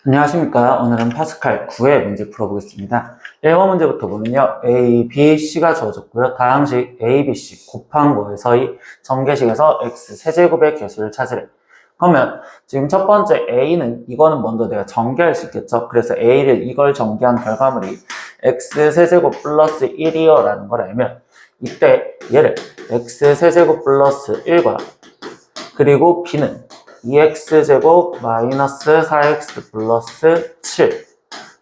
안녕하십니까. 오늘은 파스칼 9의 문제 풀어보겠습니다. 1번 문제부터 보면요. A, B, C가 주어졌고요. 다항식 A, B, C 곱한 거에서의 전개식에서 x 세제곱의 개수를 찾으래. 그러면 지금 첫 번째 A는 이거는 먼저 내가 전개할 수 있겠죠. 그래서 A를 이걸 전개한 결과물이 x 세제곱 플러스 1이요 라는 걸 알면 이때 얘를 x 세제곱 플러스 1과 그리고 B는 2x제곱 마이너스 4x 플러스 7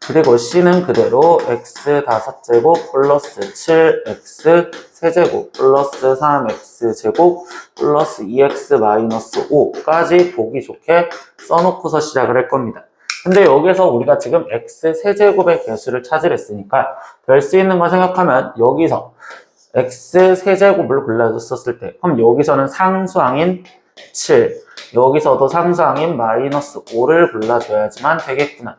그리고 C는 그대로 x 5제곱 플러스 7x 세제곱 플러스 3x제곱 플러스 2x 마이너스 5까지 보기 좋게 써놓고서 시작을 할 겁니다. 근데 여기서 우리가 지금 x 세제곱의 개수를 찾으랬으니까 될 수 있는 걸 생각하면 여기서 x 세제곱을 골라줬었을 때 그럼 여기서는 상수항인 7 여기서도 상수항인 마이너스 5를 골라줘야지만 되겠구나.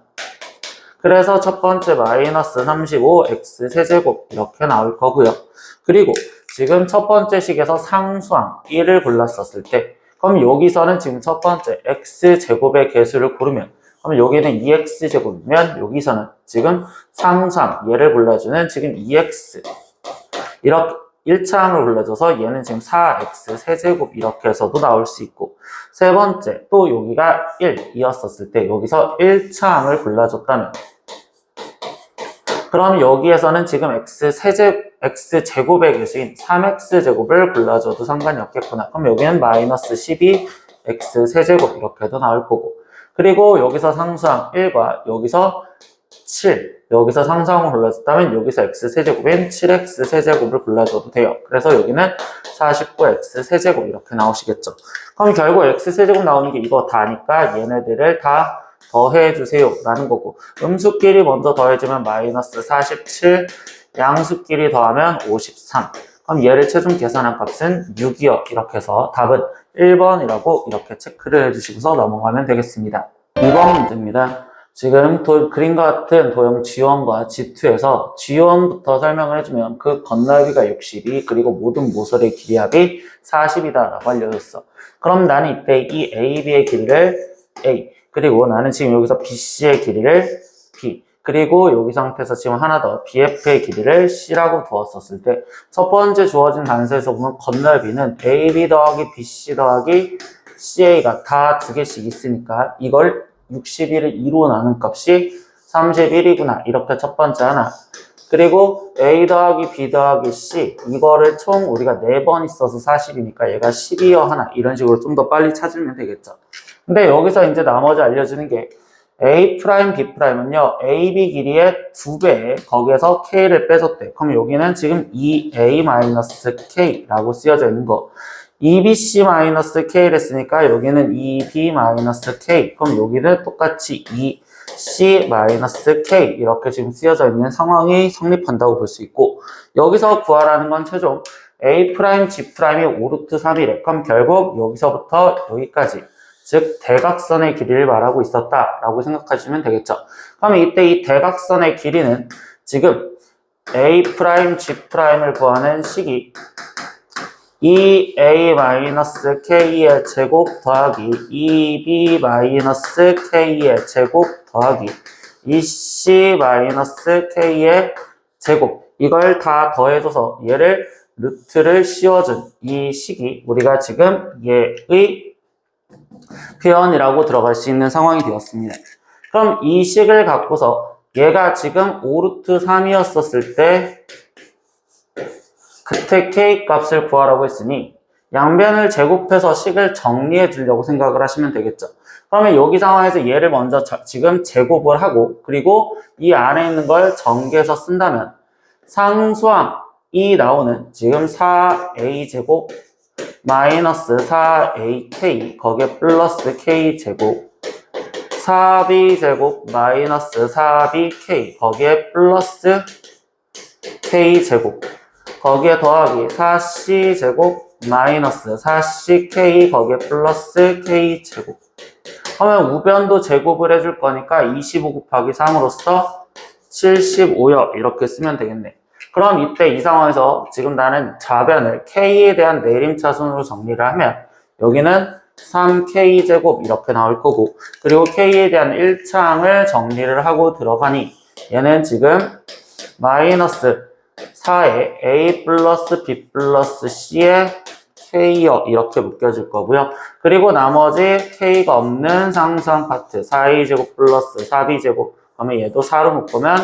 그래서 첫 번째 마이너스 35 x 세제곱 이렇게 나올 거고요. 그리고 지금 첫 번째 식에서 상수항 1을 골랐었을 때 그럼 여기서는 지금 첫 번째 x 제곱의 개수를 고르면 그럼 여기는 2x 제곱이면 여기서는 지금 상수항 얘를 골라주는 지금 2x 이렇게 1차항을 골라줘서 얘는 지금 4x 세제곱 이렇게 해서도 나올 수 있고 세 번째 또 여기가 1이었었을 때 여기서 1차항을 골라줬다면 그럼 여기에서는 지금 x제곱의 개수인 3x제곱을 골라줘도 상관이 없겠구나. 그럼 여기는 마이너스 12 x 세제곱 이렇게 해도 나올 거고 그리고 여기서 상수항 1과 여기서 7 여기서 상수항을 골라줬다면 여기서 x세제곱인 7x 세제곱을 골라줘도 돼요. 그래서 여기는 49x 세제곱 이렇게 나오시겠죠. 그럼 결국 x세제곱 나오는 게 이거 다니까 얘네들을 다 더해주세요 라는 거고 음수끼리 먼저 더해주면 마이너스 47 양수끼리 더하면 53 그럼 얘를 최종 계산한 값은 6이요. 이렇게 해서 답은 1번이라고 이렇게 체크를 해주시고서 넘어가면 되겠습니다. 2번 문제입니다. 지금 그림과 같은 도형 G1과 G2에서 G1부터 설명을 해주면 그 건널비가 60이 그리고 모든 모서리의 길이 합이 40이다 라고 알려줬어. 그럼 나는 이때 이 AB의 길이를 A 그리고 나는 지금 여기서 BC의 길이를 B 그리고 여기 상태에서 지금 하나 더 BF의 길이를 C라고 두었었을 때 첫 번째 주어진 단서에서 보면 건널비는 AB 더하기 BC 더하기 CA가 다 두 개씩 있으니까 이걸 61을 2로 나눈 값이 31이구나. 이렇게 첫 번째 하나. 그리고 A 더하기 B 더하기 C 이거를 총 우리가 4번 있어서 40이니까 얘가 12여 하나 이런 식으로 좀 더 빨리 찾으면 되겠죠. 근데 여기서 이제 나머지 알려주는 게 A', B'은요 AB 길이의 2배 거기에서 K를 빼줬대. 그럼 여기는 지금 2A-K라고 쓰여져 있는 거 2BC-K를 했으니까 여기는 2B-K 그럼 여기는 똑같이 2C-K 이렇게 지금 쓰여져 있는 상황이 성립한다고 볼 수 있고 여기서 구하라는 건 최종 A', G'이 5루트 3이래. 그럼 결국 여기서부터 여기까지 즉 대각선의 길이를 말하고 있었다라고 생각하시면 되겠죠. 그럼 이때 이 대각선의 길이는 지금 A', G'을 구하는 식이 2a-k의 제곱 더하기 2b-k의 제곱 더하기 2c-k의 제곱 이걸 다 더해줘서 얘를 루트를 씌워준 이 식이 우리가 지금 얘의 표현이라고 들어갈 수 있는 상황이 되었습니다. 그럼 이 식을 갖고서 얘가 지금 5루트 3이었었을 때 그때 K 값을 구하라고 했으니 양변을 제곱해서 식을 정리해 주려고 생각을 하시면 되겠죠. 그러면 여기 상황에서 얘를 먼저 지금 제곱을 하고 그리고 이 안에 있는 걸 전개해서 쓴다면 상수항이 나오는 지금 4a제곱 마이너스 4ak 거기에 플러스 k제곱 4b제곱 마이너스 4bk 거기에 플러스 k제곱 거기에 더하기 4c제곱 마이너스 4ck 거기에 플러스 k제곱 하면 우변도 제곱을 해줄 거니까 25 곱하기 3으로써 75여 이렇게 쓰면 되겠네. 그럼 이때 이 상황에서 지금 나는 좌변을 k에 대한 내림차순으로 정리를 하면 여기는 3k제곱 이렇게 나올 거고, 그리고 k에 대한 1차항을 정리를 하고 들어가니 얘는 지금 마이너스 4에 a 플러스 b 플러스 c의 k여 이렇게 묶여질 거고요. 그리고 나머지 k가 없는 상수항 파트 4a제곱 플러스 4b제곱, 그러면 얘도 4로 묶으면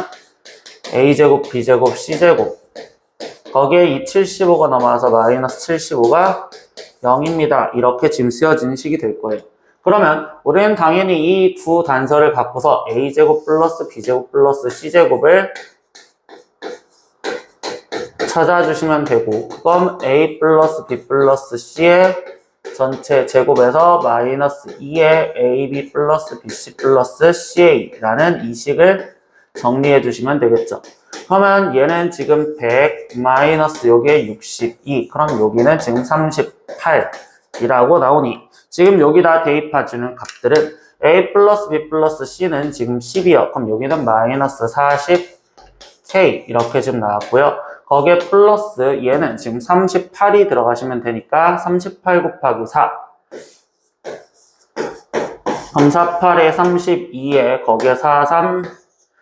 a제곱 b제곱 c제곱, 거기에 이 75가 넘어와서 마이너스 75가 0입니다. 이렇게 지금 쓰여지는 식이 될 거예요. 그러면 우리는 당연히 이 두 단서를 갖고서 a제곱 플러스 b제곱 플러스 c제곱을 찾아주시면 되고, 그건 a 플러스 b 플러스 c의 전체 제곱에서 마이너스 2의 ab 플러스 bc 플러스 ca라는 이 식을 정리해 주시면 되겠죠. 그러면 얘는 지금 100 마이너스 여기에 62, 그럼 여기는 지금 38이라고 나오니 지금 여기다 대입해주는 값들은 a 플러스 b 플러스 c는 지금 10이요. 그럼 여기는 마이너스 40k 이렇게 지금 나왔고요. 거기에 플러스 얘는 지금 38이 들어가시면 되니까 38 곱하기 4. 그럼 48에 32에 거기에 4, 3,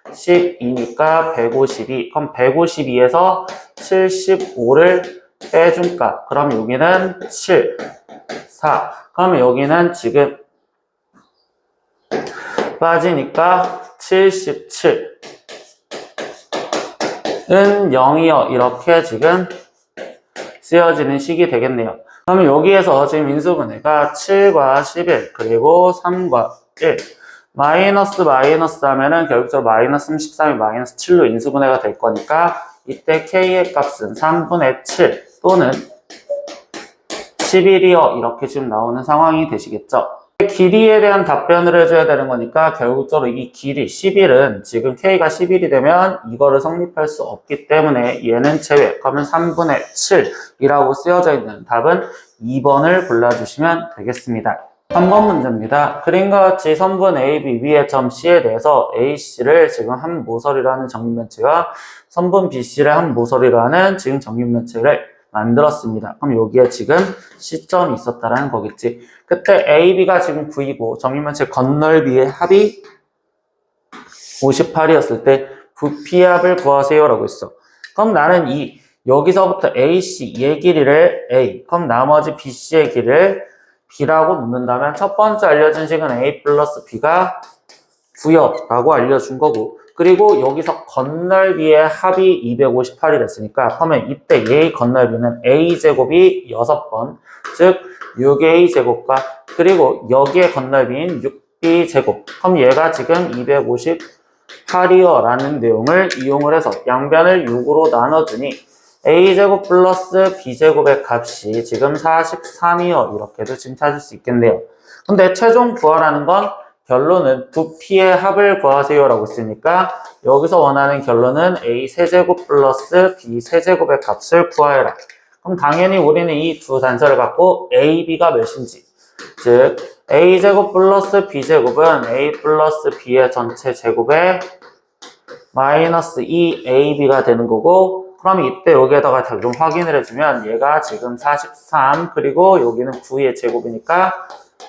12니까 152. 그럼 152에서 75를 빼준 값. 그럼 여기는 7, 4. 그러면 여기는 지금 빠지니까 77. 은 0이요. 이렇게 지금 쓰여지는 식이 되겠네요. 그러면 여기에서 지금 인수분해가 7과 11 그리고 3과 1 마이너스 하면은 결국적으로 마이너스 33이 마이너스 7로 인수분해가 될 거니까 이때 k의 값은 3분의 7 또는 11이요. 이렇게 지금 나오는 상황이 되시겠죠. 길이에 대한 답변을 해줘야 되는 거니까 결국적으로 이 길이 11은 지금 k가 11이 되면 이거를 성립할 수 없기 때문에 얘는 제외. 그러면 3분의 7이라고 쓰여져 있는 답은 2번을 골라주시면 되겠습니다. 3번 문제입니다. 그림과 같이 선분 AB 위의 점 C에 대해서 AC를 지금 한 모서리로 하는 정육면체와 선분 BC를 한 모서리로 하는 지금 정육면체를 만들었습니다. 그럼 여기에 지금 C점이 있었다라는 거겠지. 그때 AB가 지금 9이고 정육면체 건널비의 합이 58이었을 때 부피의 합을 구하세요 라고 했어. 그럼 나는 여기서부터 AC 얘 길이를 A, 그럼 나머지 BC의 길이를 B라고 놓는다면 첫 번째 알려준 식은 A 플러스 B가 9여 라고 알려준 거고, 그리고 여기서 건널비의 합이 258이 됐으니까 그러면 이때 얘의 건널비는 A제곱이 6번, 즉 6A제곱과 그리고 여기에 건널비인 6B제곱, 그럼 얘가 지금 258이요 라는 내용을 이용을 해서 양변을 6으로 나눠주니 A제곱 플러스 B제곱의 값이 지금 43이요 이렇게도 지금 찾을 수 있겠네요. 근데 최종 구하라는 건 결론은 부피의 합을 구하세요 라고 했으니까 여기서 원하는 결론은 A 세제곱 플러스 B 세제곱의 값을 구하여라. 그럼 당연히 우리는 이 두 단서를 갖고 A, B가 몇인지, 즉 A제곱 플러스 B제곱은 A 플러스 B의 전체 제곱에 마이너스 2AB가 되는 거고, 그럼 이때 여기에다가 좀 확인을 해주면 얘가 지금 43 그리고 여기는 9의 제곱이니까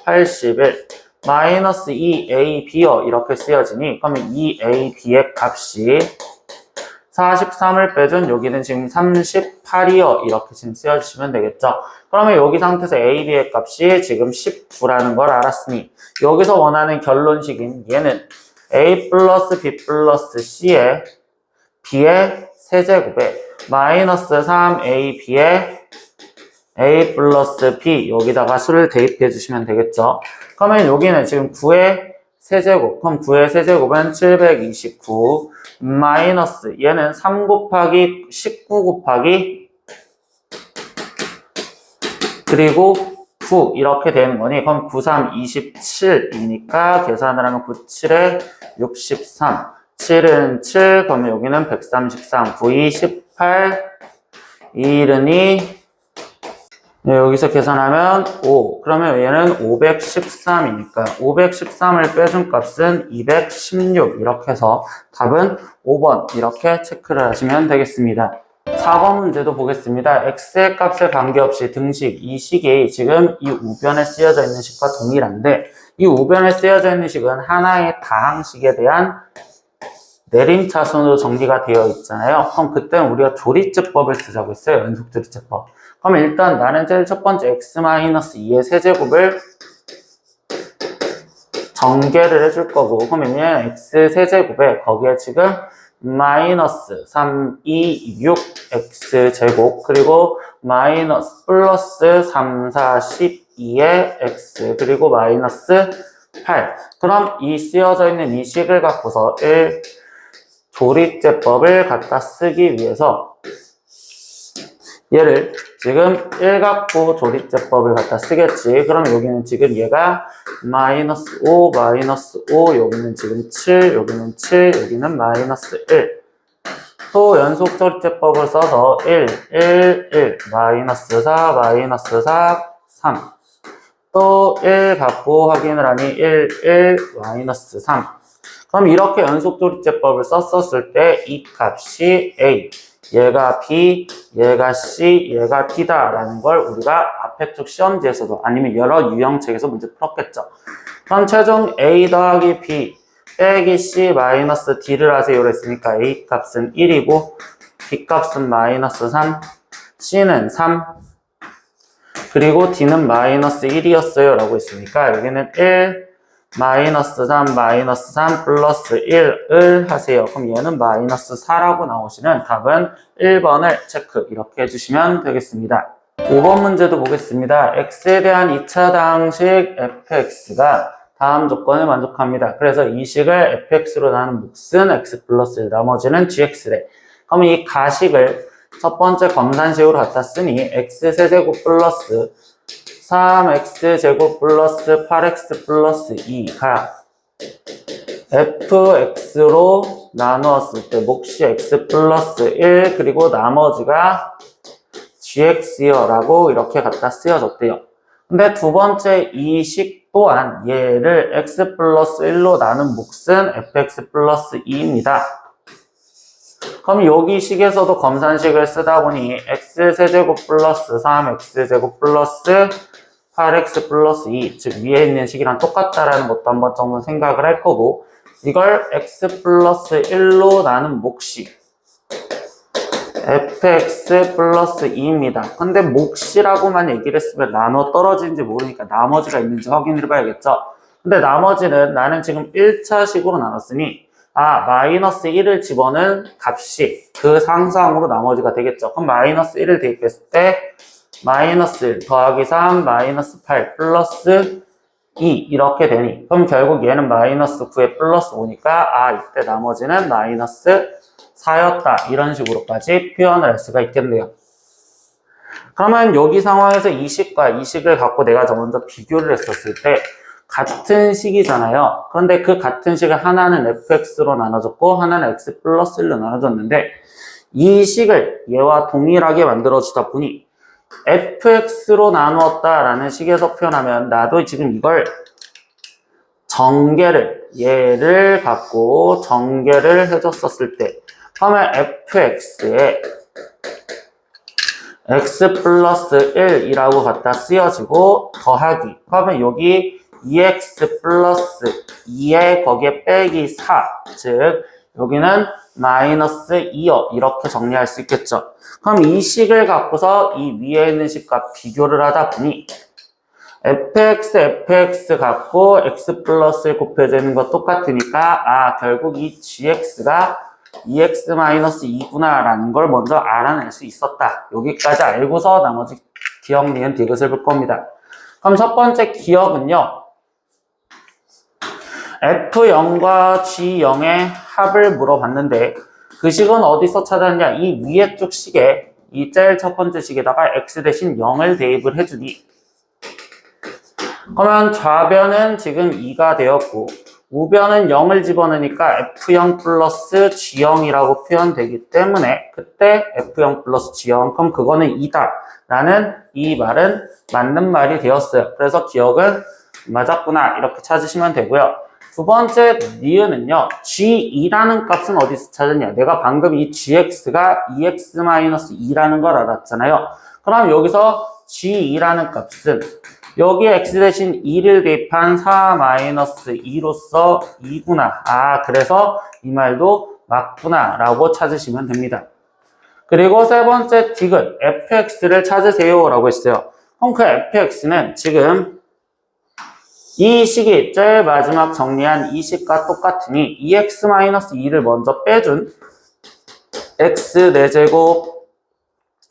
81 마이너스 2AB요 이렇게 쓰여지니 그러면 2AB의 값이 43을 빼준 여기는 지금 38이요 이렇게 지금 쓰여주시면 되겠죠. 그러면 여기 상태에서 AB의 값이 지금 19라는 걸 알았으니 여기서 원하는 결론식인 얘는 A 플러스 B 플러스 C의 B의 세제곱에 마이너스 3AB의 A 플러스 B 여기다가 수를 대입해 주시면 되겠죠. 그러면 여기는 지금 9의 세제곱, 그럼 9의 세제곱은 729 마이너스 얘는 3 곱하기 19 곱하기 그리고 9 이렇게 되는 거니 그럼 9, 3, 27이니까 계산을 하면 9, 7에 63 7은 7 그러면 여기는 133 9, 2, 18 2는 2 네, 여기서 계산하면 5. 그러면 얘는 513이니까 513을 빼준 값은 216 이렇게 해서 답은 5번 이렇게 체크를 하시면 되겠습니다. 4번 문제도 보겠습니다. x의 값에 관계없이 등식, 이 식이 지금 이 우변에 쓰여져 있는 식과 동일한데 이 우변에 쓰여져 있는 식은 하나의 다항식에 대한 내림차순으로 정리가 되어 있잖아요. 그럼 그때는 우리가 조리제법을 쓰자고 했어요. 연속조리제법. 그럼 일단 나는 제일 첫 번째 x-2의 세제곱을 전개를 해줄 거고, 그러면 얘는 x 세제곱에 거기에 지금 마이너스 3, 2, 6 x 제곱 그리고 마이너스 플러스 3, 4, 12의 x 그리고 마이너스 8. 그럼 이 쓰여져 있는 이 식을 갖고서 1 조리제법을 갖다 쓰기 위해서 얘를 지금 1 갖고 조리제법을 갖다 쓰겠지. 그럼 여기는 지금 얘가 마이너스 5, 마이너스 5, 여기는 지금 7, 여기는 7, 여기는 마이너스 1. 또 연속 조리제법을 써서 1, 1, 1, 마이너스 4, 마이너스 4, 3. 또 1 갖고 확인을 하니 1, 1, 마이너스 3. 그럼 이렇게 연속 조리제법을 썼었을 때 이 값이 A, 얘가 B, 얘가 C, 얘가 D다 라는 걸 우리가 앞에 쪽 시험지에서도 아니면 여러 유형책에서 문제 풀었겠죠. 그럼 최종 A 더하기 B 빼기 C 마이너스 D를 하세요 했으니까 A 값은 1이고 B 값은 마이너스 3, C는 3, 그리고 D는 마이너스 1이었어요 라고 했으니까 여기는 1, 마이너스 3, 마이너스 3, 플러스 1을 하세요. 그럼 얘는 마이너스 4라고 나오시는 답은 1번을 체크 이렇게 해주시면 되겠습니다. 5번 문제도 보겠습니다. x에 대한 2차 다항식 fx가 다음 조건을 만족합니다. 그래서 이 식을 fx로 나눈 몫은 x 플러스 1, 나머지는 gx래. 그럼 이 가식을 첫 번째 검산식으로 갖다 쓰니 x 세제곱 플러스 3x제곱 플러스 8x 플러스 2가 fx로 나누었을 때 몫이 x 플러스 1 그리고 나머지가 gx요 라고 이렇게 갖다 쓰여졌대요. 근데 두 번째 이 식 또한 얘를 x 플러스 1로 나눈 몫은 fx 플러스 2입니다. 그럼 여기 식에서도 검산식을 쓰다 보니 x세제곱 플러스 3x제곱 플러스 8x 플러스 2, 즉 위에 있는 식이랑 똑같다라는 것도 한번 정도 생각을 할 거고 이걸 x 플러스 1로 나눈 몫이 fx 플러스 2입니다. 근데 몫이라고만 얘기를 했으면 나눠 떨어지는지 모르니까 나머지가 있는지 확인해 봐야겠죠. 근데 나머지는 나는 지금 1차 식으로 나눴으니 마이너스 1을 집어넣은 값이 그 상수항으로 나머지가 되겠죠. 그럼 마이너스 1을 대입했을 때 마이너스 1 더하기 3 마이너스 8 플러스 2 이렇게 되니 그럼 결국 얘는 마이너스 9에 플러스 5니까 이때 나머지는 마이너스 4였다 이런 식으로까지 표현을 할 수가 있겠네요. 그러면 여기 상황에서 이 식과 이 식을 갖고 내가 먼저 비교를 했었을 때 같은 식이잖아요. 그런데 그 같은 식을 하나는 fx로 나눠줬고 하나는 x 플러스 1로 나눠줬는데 이 식을 얘와 동일하게 만들어주다 보니 fx로 나누었다라는 식에서 표현하면 나도 지금 이걸 얘를 갖고 전개를 해줬었을 때 그러면 fx에 x 플러스 1이라고 갖다 쓰여지고 더하기 그러면 여기 2x 플러스 2에 거기에 빼기 4 즉 여기는 마이너스 2요 이렇게 정리할 수 있겠죠. 그럼 이 식을 갖고서 이 위에 있는 식과 비교를 하다 보니 fx 갖고 x 플러스 1 곱해져 있는 거 똑같으니까 결국 이 gx가 2x-2구나 라는 걸 먼저 알아낼 수 있었다. 여기까지 알고서 나머지 기억, 니은, 디귿을 볼 겁니다. 그럼 첫 번째 기억은요. F0과 G0의 합을 물어봤는데 그 식은 어디서 찾았냐? 이 위에 쪽 식에 이 제일 첫 번째 식에다가 X 대신 0을 대입을 해주니 그러면 좌변은 지금 2가 되었고 우변은 0을 집어넣으니까 F0 플러스 G0이라고 표현되기 때문에 그때 F0 플러스 G0 그럼 그거는 2다 라는 이 말은 맞는 말이 되었어요. 그래서 기억은 맞았구나 이렇게 찾으시면 되고요. 두 번째 니은은요, g2라는 값은 어디서 찾았냐? 내가 방금 이 gx가 2x-2라는 걸 알았잖아요. 그럼 여기서 g2라는 값은 여기 x 대신 2를 대입한 4-2로서 2구나. 아, 그래서 이 말도 맞구나 라고 찾으시면 됩니다. 그리고 세 번째 틱은 fx를 찾으세요 라고 했어요. 그럼 그 fx는 지금 이 식이 제일 마지막 정리한 이 식과 똑같으니 2x-2를 먼저 빼준 x 4제곱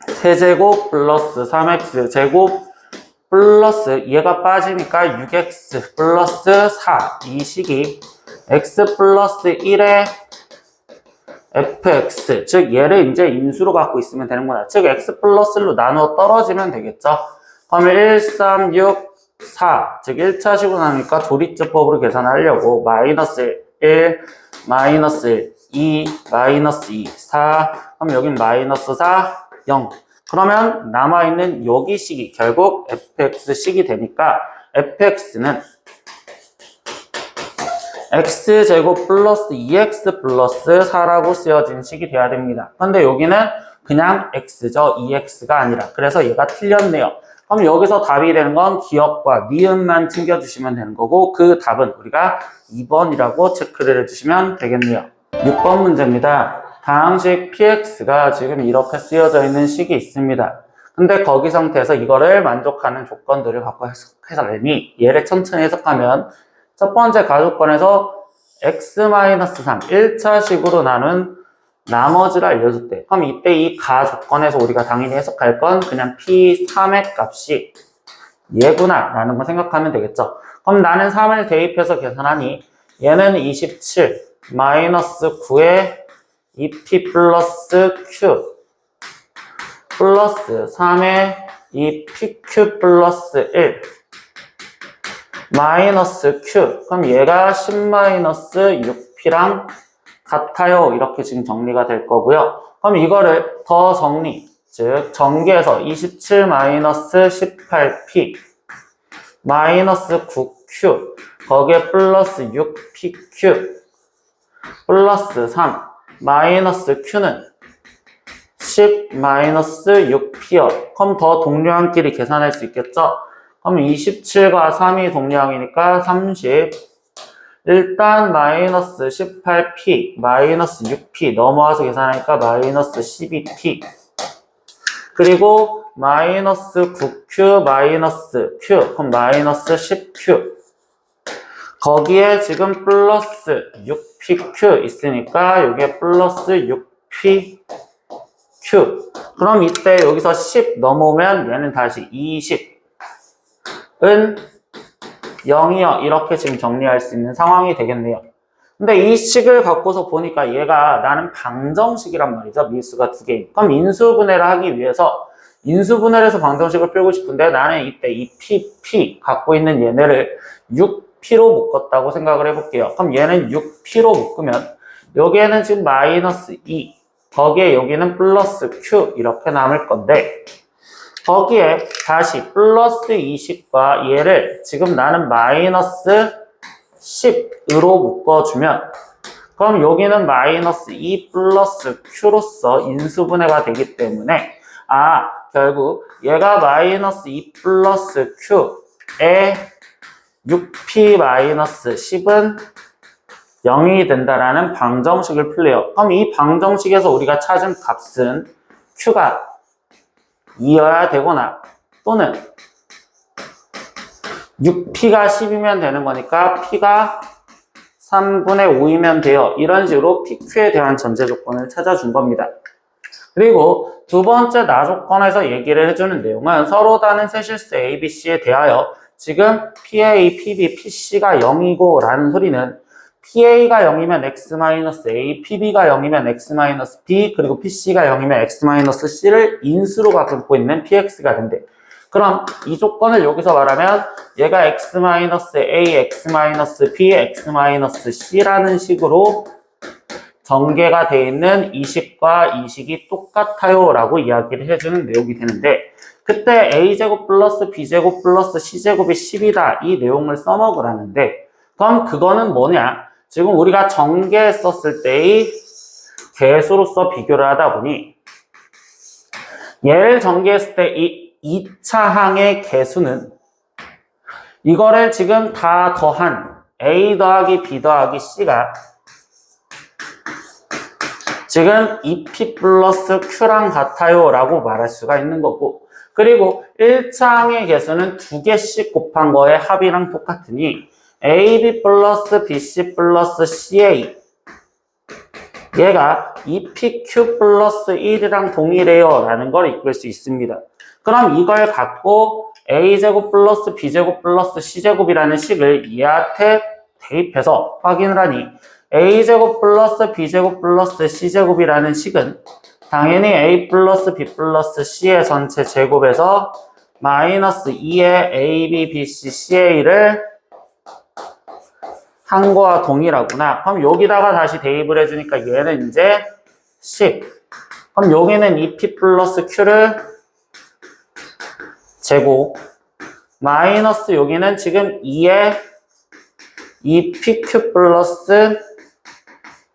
세제곱 플러스 3x제곱 플러스 얘가 빠지니까 6x 플러스 4 이 식이 x 플러스 1의 fx 즉 얘를 이제 인수로 갖고 있으면 되는구나. 즉 x 플러스 1로 나누어 떨어지면 되겠죠. 그러면 1, 3, 6, 4 즉 1차식으로 나누니까 조리제법으로 계산하려고 마이너스 1, 마이너스 1, 2, 마이너스 2, 4 그럼 여긴 마이너스 4, 0 그러면 남아있는 여기 식이 결국 fx식이 되니까 fx는 x제곱 플러스 2x 플러스 4라고 쓰여진 식이 돼야 됩니다. 근데 여기는 그냥 x죠. 2x가 아니라. 그래서 얘가 틀렸네요. 그럼 여기서 답이 되는 건 기억과 니은만 챙겨주시면 되는 거고 그 답은 우리가 2번이라고 체크를 해주시면 되겠네요. 6번 문제입니다. 다항식 px가 지금 이렇게 쓰여져 있는 식이 있습니다. 근데 거기 상태에서 이거를 만족하는 조건들을 갖고 해석하려니 얘를 천천히 해석하면 첫 번째 가조건에서 x-3 1차식으로 나눈 나머지를 알려줬대. 그럼 이때 이 가조건에서 우리가 당연히 해석할 건 그냥 p3의 값이 얘구나 라는 걸 생각하면 되겠죠. 그럼 나는 3을 대입해서 계산하니 얘는 27 마이너스 9에 2p 플러스 q 플러스 3에 2pq 플러스 1 마이너스 q 그럼 얘가 10 마이너스 6p랑 같아요. 이렇게 지금 정리가 될 거고요. 그럼 이거를 더 정리 즉 전개해서 27 마이너스 18p 마이너스 9q 거기에 플러스 6pq 플러스 3 마이너스 q는 10 마이너스 6p요. 그럼 더 동료항끼리 계산할 수 있겠죠? 그럼 27과 3이 동료항이니까 30 일단 마이너스 18p 마이너스 6p 넘어와서 계산하니까 마이너스 12p 그리고 마이너스 9q 마이너스 q 그럼 마이너스 10q 거기에 지금 플러스 6pq 있으니까 여기에 플러스 6pq 그럼 이때 여기서 10 넘어오면 얘는 다시 20은 0이요. 이렇게 지금 정리할 수 있는 상황이 되겠네요. 근데 이 식을 갖고서 보니까 얘가 나는 방정식이란 말이죠. 미수가 두 개인. 그럼 인수분해를 하기 위해서 인수분해를 해서 방정식을 풀고 싶은데 나는 이때 이 p 갖고 있는 얘네를 6p로 묶었다고 생각을 해볼게요. 그럼 얘는 6p로 묶으면 여기에는 지금 마이너스 2 거기에 여기는 플러스 q 이렇게 남을 건데 거기에 다시 플러스 20과 얘를 지금 나는 마이너스 10으로 묶어주면 그럼 여기는 마이너스 2 플러스 q로서 인수분해가 되기 때문에 결국 얘가 마이너스 2 플러스 q에 6p 마이너스 10은 0이 된다라는 방정식을 풀래요. 그럼 이 방정식에서 우리가 찾은 값은 q가 2여야 되거나 또는 6p가 10이면 되는 거니까 p가 3분의 5이면 돼요. 이런 식으로 pq에 대한 전제 조건을 찾아준 겁니다. 그리고 두 번째 나조건에서 얘기를 해주는 내용은 서로 다른 세 실수 A, B, C에 대하여 지금 PA, PB, PC가 0이고 라는 소리는 PA가 0이면 X-A, PB가 0이면 X-B, 그리고 PC가 0이면 X-C를 인수로 갖고 있는 PX가 된대. 그럼 이 조건을 여기서 말하면 얘가 X-A, X-B, X-C라는 식으로 전개가 되어 있는 이 식과 이 식이 똑같아요 라고 이야기를 해주는 내용이 되는데 그때 A제곱 플러스 B제곱 플러스 C제곱이 10이다 이 내용을 써먹으라는데 그럼 그거는 뭐냐? 지금 우리가 전개했었을 때의 개수로서 비교를 하다 보니 얘를 전개했을 때 이 2차 항의 개수는 이거를 지금 다 더한 A 더하기 B 더하기 C가 지금 2P 플러스 Q랑 같아요 라고 말할 수가 있는 거고, 그리고 1차 항의 개수는 2개씩 곱한 거의 합이랑 똑같으니 AB 플러스 BC 플러스 CA 얘가 2PQ 플러스 1이랑 동일해요 라는 걸 이끌 수 있습니다. 그럼 이걸 갖고 A제곱 플러스 B제곱 플러스 C제곱이라는 식을 얘한테 대입해서 확인을 하니 A제곱 플러스 B제곱 플러스 C제곱이라는 식은 당연히 A 플러스 B 플러스 C의 전체 제곱에서 마이너스 2의 AB, BC, CA를 한 거와 동일하구나. 그럼 여기다가 다시 대입을 해주니까 얘는 이제 10. 그럼 여기는 2P 플러스 Q를 제곱 마이너스 여기는 지금 2의 2PQ 플러스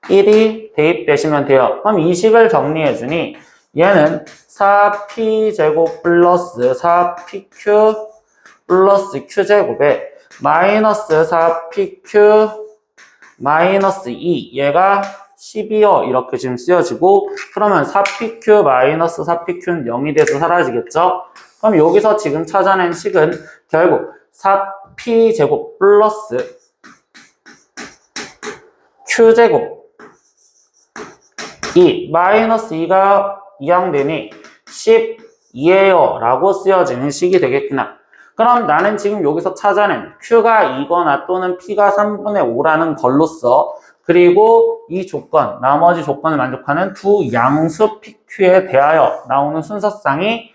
1이 대입되시면 돼요. 그럼 이 식을 정리해주니 얘는 4P제곱 플러스 4PQ 플러스 Q제곱에 마이너스 4PQ 마이너스 2 얘가 12요 이렇게 지금 쓰여지고, 그러면 4PQ 마이너스 4PQ는 0이 돼서 사라지겠죠? 그럼 여기서 지금 찾아낸 식은 결국 4P제곱 플러스 Q제곱 2 마이너스 2가 이항되니 12예요 라고 쓰여지는 식이 되겠구나. 그럼 나는 지금 여기서 찾아낸 Q가 2거나 또는 P가 3분의 5라는 걸로써, 그리고 이 조건, 나머지 조건을 만족하는 두 양수 PQ에 대하여 나오는 순서쌍이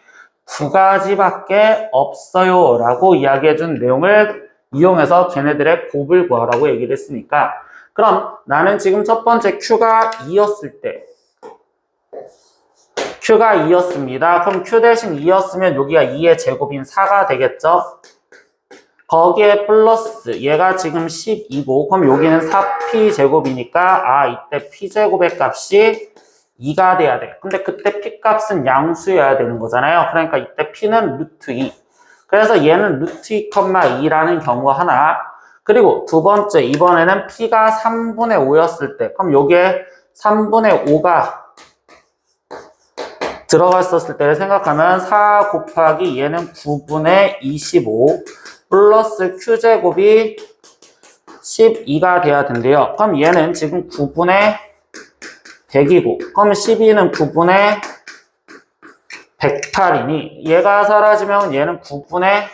두 가지밖에 없어요 라고 이야기해준 내용을 이용해서 걔네들의 곱을 구하라고 얘기를 했으니까, 그럼 나는 지금 첫 번째 Q가 2였을 때 Q가 2였습니다. 그럼 Q 대신 2였으면 여기가 2의 제곱인 4가 되겠죠? 거기에 플러스 얘가 지금 12고, 그럼 여기는 4P 제곱이니까 이때 P 제곱의 값이 2가 돼야 돼. 근데 그때 P 값은 양수여야 되는 거잖아요. 그러니까 이때 P는 루트 2. 그래서 얘는 루트 2,2라는 경우 하나. 그리고 두 번째, 이번에는 P가 3분의 5였을 때, 그럼 여기에 3분의 5가 들어갔었을 때를 생각하면 4 곱하기 얘는 9분의 25 플러스 Q제곱이 12가 돼야 된대요. 그럼 얘는 지금 9분의 100이고, 그럼 12는 9분의 108이니 얘가 사라지면 얘는 9분의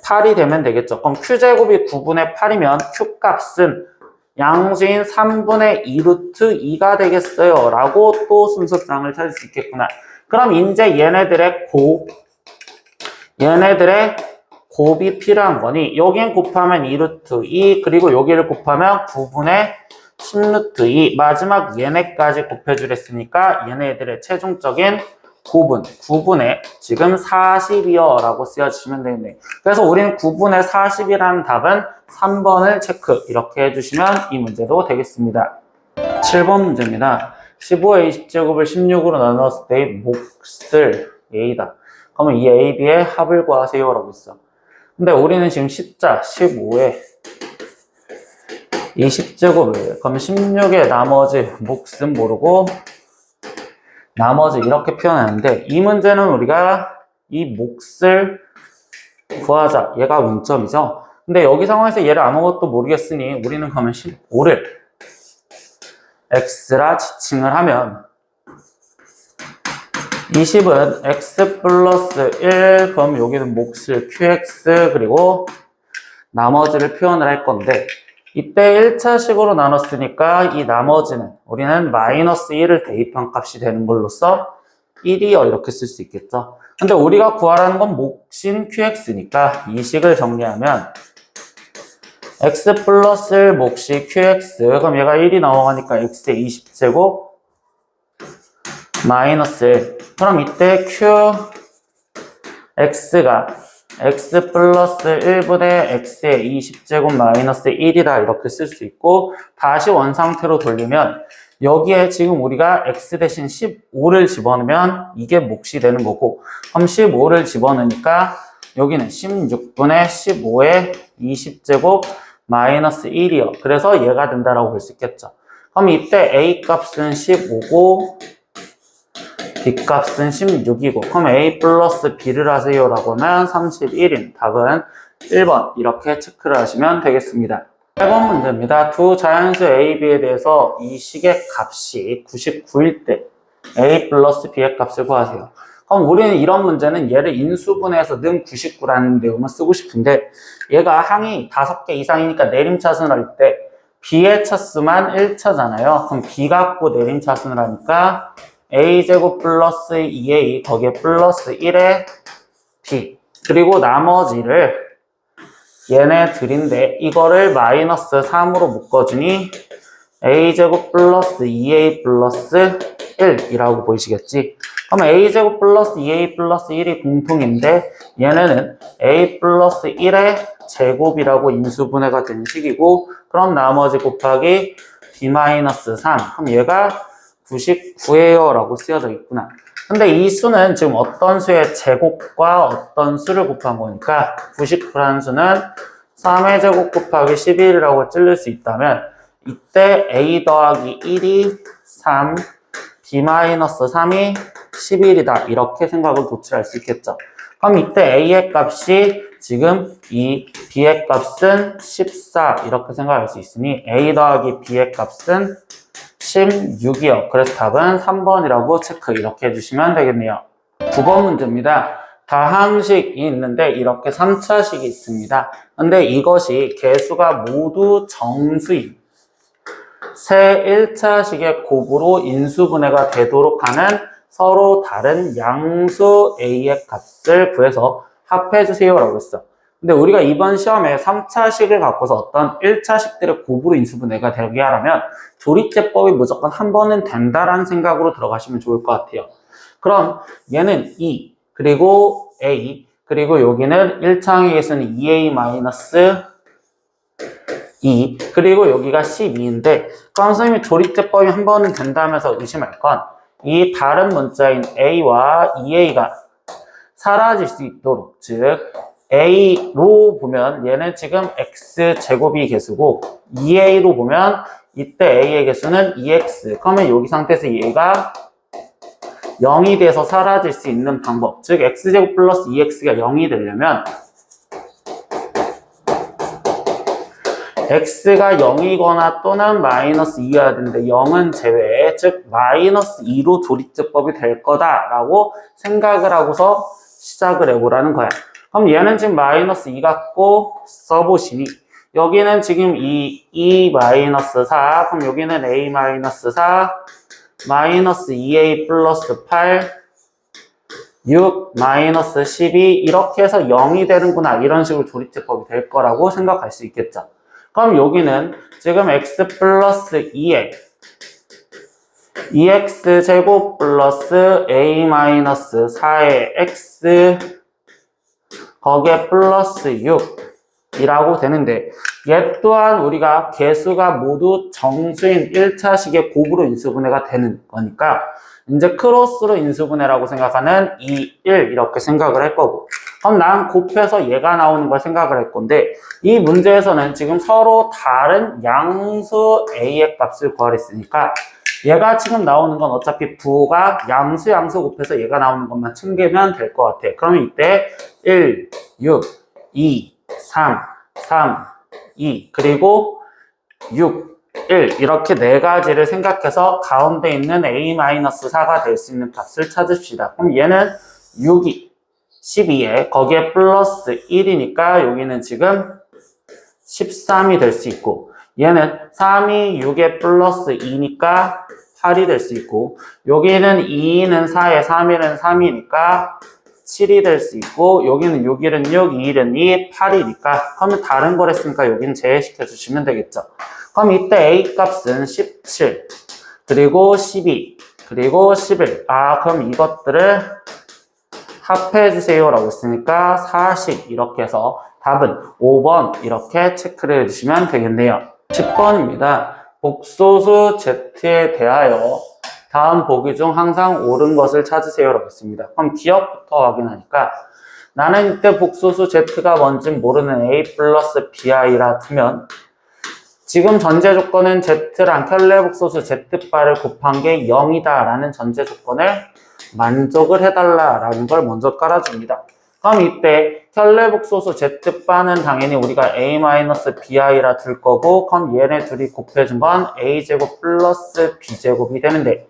8이 되면 되겠죠. 그럼 Q제곱이 9분의 8이면 Q값은 양수인 3분의 2 루트 2가 되겠어요 라고 또 순서쌍을 찾을 수 있겠구나. 그럼 이제 얘네들의 곱이 필요한 거니 여긴 곱하면 2 루트 2, 그리고 여기를 곱하면 9분의 10 루트 2, 마지막 얘네까지 곱해주랬으니까 얘네들의 최종적인 곱은 9분의 지금 40이요 라고 쓰여주시면 되겠네요. 그래서 우리는 9분의 40이라는 답은 3번을 체크 이렇게 해주시면 이 문제도 되겠습니다. 7번 문제입니다. 15의 20제곱을 16으로 나눴을 때의 몫을 A다. 그러면 이 A, B의 합을 구하세요 라고 있어. 근데 우리는 지금 10자 15에 20제곱을, 그럼 16의 나머지 몫은 모르고 나머지 이렇게 표현하는데, 이 문제는 우리가 이 몫을 구하자. 얘가 문점이죠. 근데 여기 상황에서 얘를 아무것도 모르겠으니 우리는 그러면 15를 x라 지칭을 하면 20은 x 플러스 1, 그럼 여기는 몫을 qx, 그리고 나머지를 표현을 할 건데, 이때 1차식으로 나눴으니까 이 나머지는 우리는 마이너스 1을 대입한 값이 되는 걸로써 1이요 이렇게 쓸 수 있겠죠. 근데 우리가 구하라는 건 몫인 qx니까 이 식을 정리하면 x 플러스 1 몫이 qx, 그럼 얘가 1이 넘어가니까 x의 20제곱 마이너스 1. 그럼 이때 qx가 x 플러스 1분의 x의 20제곱 마이너스 1이다 이렇게 쓸 수 있고, 다시 원상태로 돌리면 여기에 지금 우리가 x 대신 15를 집어넣으면 이게 몫이 되는 거고, 그럼 15를 집어넣으니까 여기는 16분의 15의 20제곱 마이너스 1이요. 그래서 얘가 된다라고 볼 수 있겠죠. 그럼 이때 a 값은 15고 b 값은 16이고, 그럼 a 플러스 b를 하세요 라고 하면 31인 답은 1번 이렇게 체크를 하시면 되겠습니다. 8번 문제입니다. 두 자연수 a, b에 대해서 이 식의 값이 99일 때 a 플러스 b의 값을 구하세요. 그럼 우리는 이런 문제는 얘를 인수분해해서 는 99라는 내용을 쓰고 싶은데, 얘가 항이 5개 이상이니까 내림차순을 할 때 b의 차수만 1차잖아요. 그럼 b 갖고 내림차순을 하니까 a제곱 플러스 2a 거기에 플러스 1의 b, 그리고 나머지를 얘네들인데 이거를 마이너스 3으로 묶어주니 a제곱 플러스 2a 플러스 1이라고 보이시겠지? 그럼 a제곱 플러스 2a 플러스 1이 공통인데 얘네는 a 플러스 1의 제곱이라고 인수분해가 된 식이고, 그럼 나머지 곱하기 b 마이너스 3, 그럼 얘가 99예요 라고 쓰여져 있구나. 근데 이 수는 지금 어떤 수의 제곱과 어떤 수를 곱한 거니까 99라는 수는 3의 제곱 곱하기 11이라고 찔릴 수 있다면, 이때 a 더하기 1이 3, b 마이너스 3이 11이다 이렇게 생각을 도출할 수 있겠죠. 그럼 이때 a의 값이 지금 이 b의 값은 14 이렇게 생각할 수 있으니 a 더하기 b의 값은 16이요. 그래서 답은 3번이라고 체크 이렇게 해주시면 되겠네요. 9번 문제입니다. 다항식이 있는데 이렇게 3차식이 있습니다. 근데 이것이 개수가 모두 정수인 새 1차식의 곱으로 인수분해가 되도록 하는 서로 다른 양수 a의 값을 구해서 합해주세요 라고 했어. 근데 우리가 이번 시험에 3차식을 갖고서 어떤 1차식들의 곱으로 인수분해가 되게 하려면 조리제법이 무조건 한 번은 된다라는 생각으로 들어가시면 좋을 것 같아요. 그럼 얘는 2, 그리고 a, 그리고 여기는 1차항의 개수는 2a-2, 그리고 여기가 12인데, 그럼 선생님이 조리제법이 한 번은 된다면서 의심할 건 이 다른 문자인 a와 2a가 사라질 수 있도록, 즉 a로 보면 얘는 지금 x제곱이 개수고 2a로 보면 이때 a의 개수는 2x, 그러면 여기 상태에서 얘가 0이 돼서 사라질 수 있는 방법, 즉 x제곱 플러스 2x가 0이 되려면 x가 0이거나 또는 마이너스 2여야 되는데 0은 제외, 즉 마이너스 2로 조리제법이 될 거다라고 생각을 하고서 시작을 해보라는 거야. 그럼 얘는 지금 마이너스 2 갖고 써보시니 여기는 지금 2 마이너스 4, 그럼 여기는 a 마이너스 4 마이너스 2a 플러스 8 6 마이너스 12 이렇게 해서 0이 되는구나, 이런 식으로 조리제법이 될 거라고 생각할 수 있겠죠. 그럼 여기는 지금 x 플러스 2x 제곱 플러스 a 마이너스 4의 x 거기에 플러스 6이라고 되는데, 얘 또한 우리가 개수가 모두 정수인 1차식의 곱으로 인수분해가 되는 거니까 이제 크로스로 인수분해라고 생각하는 2, 1 이렇게 생각을 할 거고, 그럼 난 곱해서 얘가 나오는 걸 생각을 할 건데, 이 문제에서는 지금 서로 다른 양수 a의 값을 구하랬으니까 얘가 지금 나오는 건 어차피 부호가 양수 곱해서 얘가 나오는 것만 챙기면 될 것 같아. 그러면 이때 1, 6, 2, 3, 2 그리고 6, 1 이렇게 네 가지를 생각해서 가운데 있는 a-4가 될 수 있는 값을 찾읍시다. 그럼 얘는 6이 12에 거기에 플러스 1이니까 여기는 지금 13이 될 수 있고, 얘는 3이 6에 플러스 2니까 8이 될 수 있고, 여기는 2는 4에 3일은 3이니까 7이 될 수 있고, 여기는 6일은 6, 2일은 2, 8이니까 그러면 다른 걸 했으니까 여기는 제외시켜 주시면 되겠죠. 그럼 이때 a 값은 17, 그리고 12, 그리고 11. 그럼 이것들을 합해주세요 라고 했으니까 40 이렇게 해서 답은 5번 이렇게 체크를 해주시면 되겠네요. 10번입니다. 복소수 Z에 대하여 다음 보기 중 항상 옳은 것을 찾으세요 라고 했습니다. 그럼 기억부터 확인하니까 나는 이때 복소수 Z가 뭔지 모르는 A 플러스 BI라 두면 지금 전제 조건은 Z랑 켤레 복소수 Z바를 곱한 게 0이다 라는 전제 조건을 만족을 해달라라는 걸 먼저 깔아줍니다. 그럼 이때 켤레 복소수 Z바는 당연히 우리가 A-BI라 둘 거고 그럼 얘네 둘이 곱해준 건 A제곱 플러스 B제곱이 되는데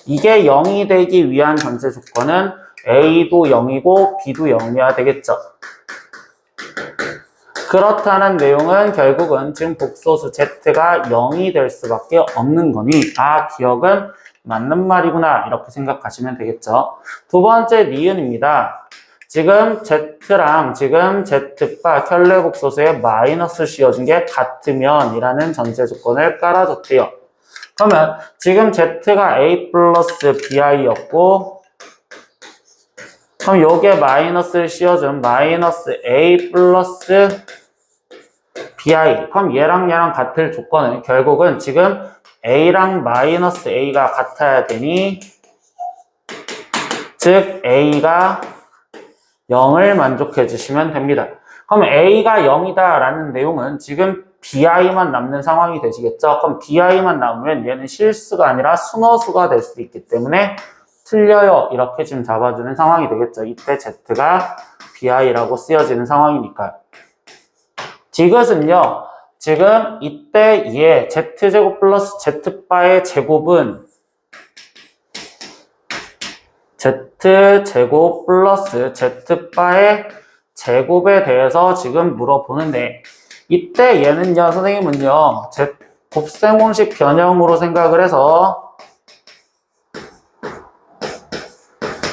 이게 0이 되기 위한 전제 조건은 A도 0이고 B도 0이어야 되겠죠. 그렇다는 내용은 결국은 지금 복소수 Z가 0이 될 수밖에 없는 거니 기억은 맞는 말이구나 이렇게 생각하시면 되겠죠. 두 번째 니은입니다. 지금 Z랑 지금 Z바 켤레 복소수에 마이너스 씌워준 게 같으면 이라는 전제 조건을 깔아줬대요. 그러면 지금 Z가 A 플러스 BI였고 그럼 요게 마이너스를 씌워준 마이너스 A 플러스 BI 그럼 얘랑 같을 조건은 결국은 지금 A랑 마이너스 A가 같아야 되니 즉 A가 0을 만족해 주시면 됩니다. 그럼 A가 0이다 라는 내용은 지금 BI만 남는 상황이 되시겠죠? 그럼 BI만 남으면 얘는 실수가 아니라 순허수가 될 수 있기 때문에 틀려요 이렇게 지금 잡아주는 상황이 되겠죠. 이때 Z가 BI라고 쓰여지는 상황이니까요. 디귿은요. 지금 이때 얘 Z제곱 플러스 Z바의 제곱은 Z제곱 플러스 Z바의 제곱에 대해서 지금 물어보는데 이때 얘는요 선생님은요 곱셈공식 변형으로 생각을 해서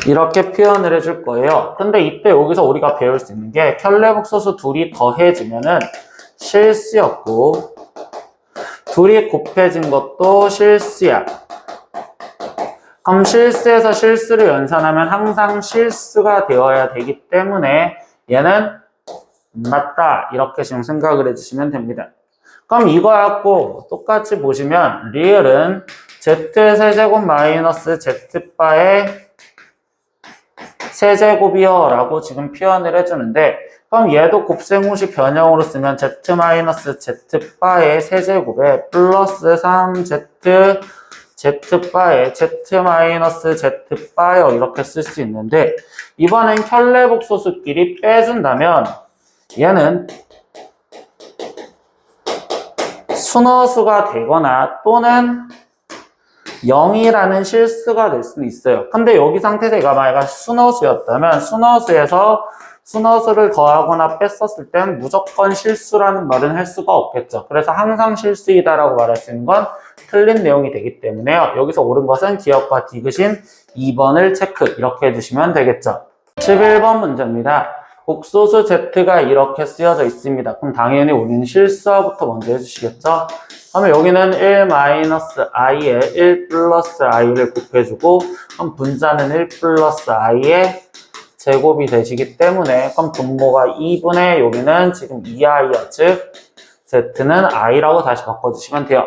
이렇게 표현을 해줄 거예요. 근데 이때 여기서 우리가 배울 수 있는 게 켤레 복소수 둘이 더해지면은 실수였고 둘이 곱해진 것도 실수야. 그럼 실수에서 실수를 연산하면 항상 실수가 되어야 되기 때문에 얘는 맞다 이렇게 지금 생각을 해주시면 됩니다. 그럼 이거 갖고 똑같이 보시면 리을은 Z세제곱 마이너스 Z바의 세제곱이요 라고 지금 표현을 해주는데 그럼 얘도 곱셈공식 변형으로 쓰면 Z-Z바의 세제곱에 플러스 3Z Z바의 Z-Z바요 이렇게 쓸 수 있는데 이번엔 켤레 복소수끼리 빼준다면 얘는 순허수가 되거나 또는 0이라는 실수가 될 수는 있어요. 근데 여기 상태에서 얘가 순허수였다면 순허수에서 순허수를 더하거나 뺐었을 땐 무조건 실수라는 말은 할 수가 없겠죠. 그래서 항상 실수이다라고 말할 수 있는 건 틀린 내용이 되기 때문에요. 여기서 옳은 것은 기억과 디귿인 2번을 체크 이렇게 해주시면 되겠죠. 11번 문제입니다. 복소수 Z가 이렇게 쓰여져 있습니다. 그럼 당연히 우리는 실수화부터 먼저 해주시겠죠? 그러면 여기는 1-i에 1 플러스 i를 곱해주고 그럼 분자는 1 플러스 i의 제곱이 되시기 때문에 그럼 분모가 2분의 여기는 지금 2i요. 즉 Z는 i라고 다시 바꿔주시면 돼요.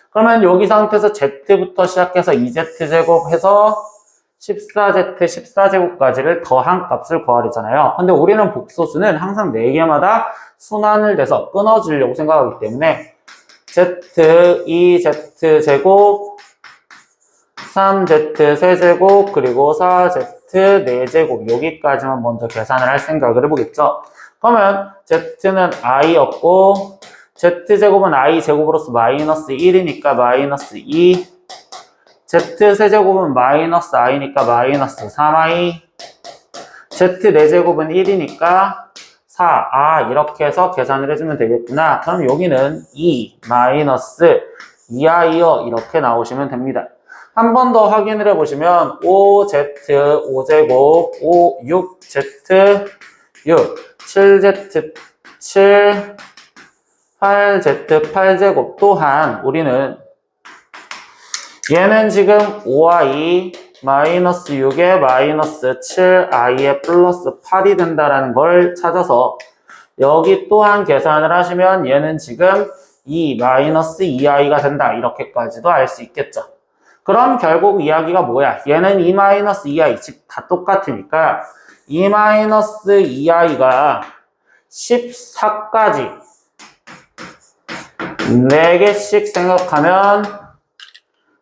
그러면 여기 상태에서 Z부터 시작해서 2Z제곱 해서 14Z, 14제곱까지를 더한 값을 구하려잖아요. 근데 우리는 복소수는 항상 4개마다 순환을 돼서 끊어주려고 생각하기 때문에 Z, 2Z제곱, 3Z 세제곱, 그리고 4Z 4제곱 여기까지만 먼저 계산을 할 생각을 해보겠죠. 그러면 Z는 i였고 Z제곱은 i제곱으로서 마이너스 1이니까 마이너스 2 Z 세제곱은 마이너스 i니까 마이너스 3i Z 4제곱은 1이니까 4 이렇게 해서 계산을 해주면 되겠구나. 그럼 여기는 2 마이너스 2i요 이렇게 나오시면 됩니다. 한 번 더 확인을 해보시면 5Z 5제곱 6Z 6 7Z 7 8Z 8제곱 또한 우리는 얘는 지금 5i 마이너스 6에 마이너스 7i에 플러스 8이 된다라는 걸 찾아서 여기 또한 계산을 하시면 얘는 지금 2 마이너스 2i가 된다. 이렇게까지도 알 수 있겠죠. 그럼 결국 이야기가 뭐야? 얘는 2 마이너스 2i, 즉 다 똑같으니까 2 마이너스 2i가 14까지 4개씩 생각하면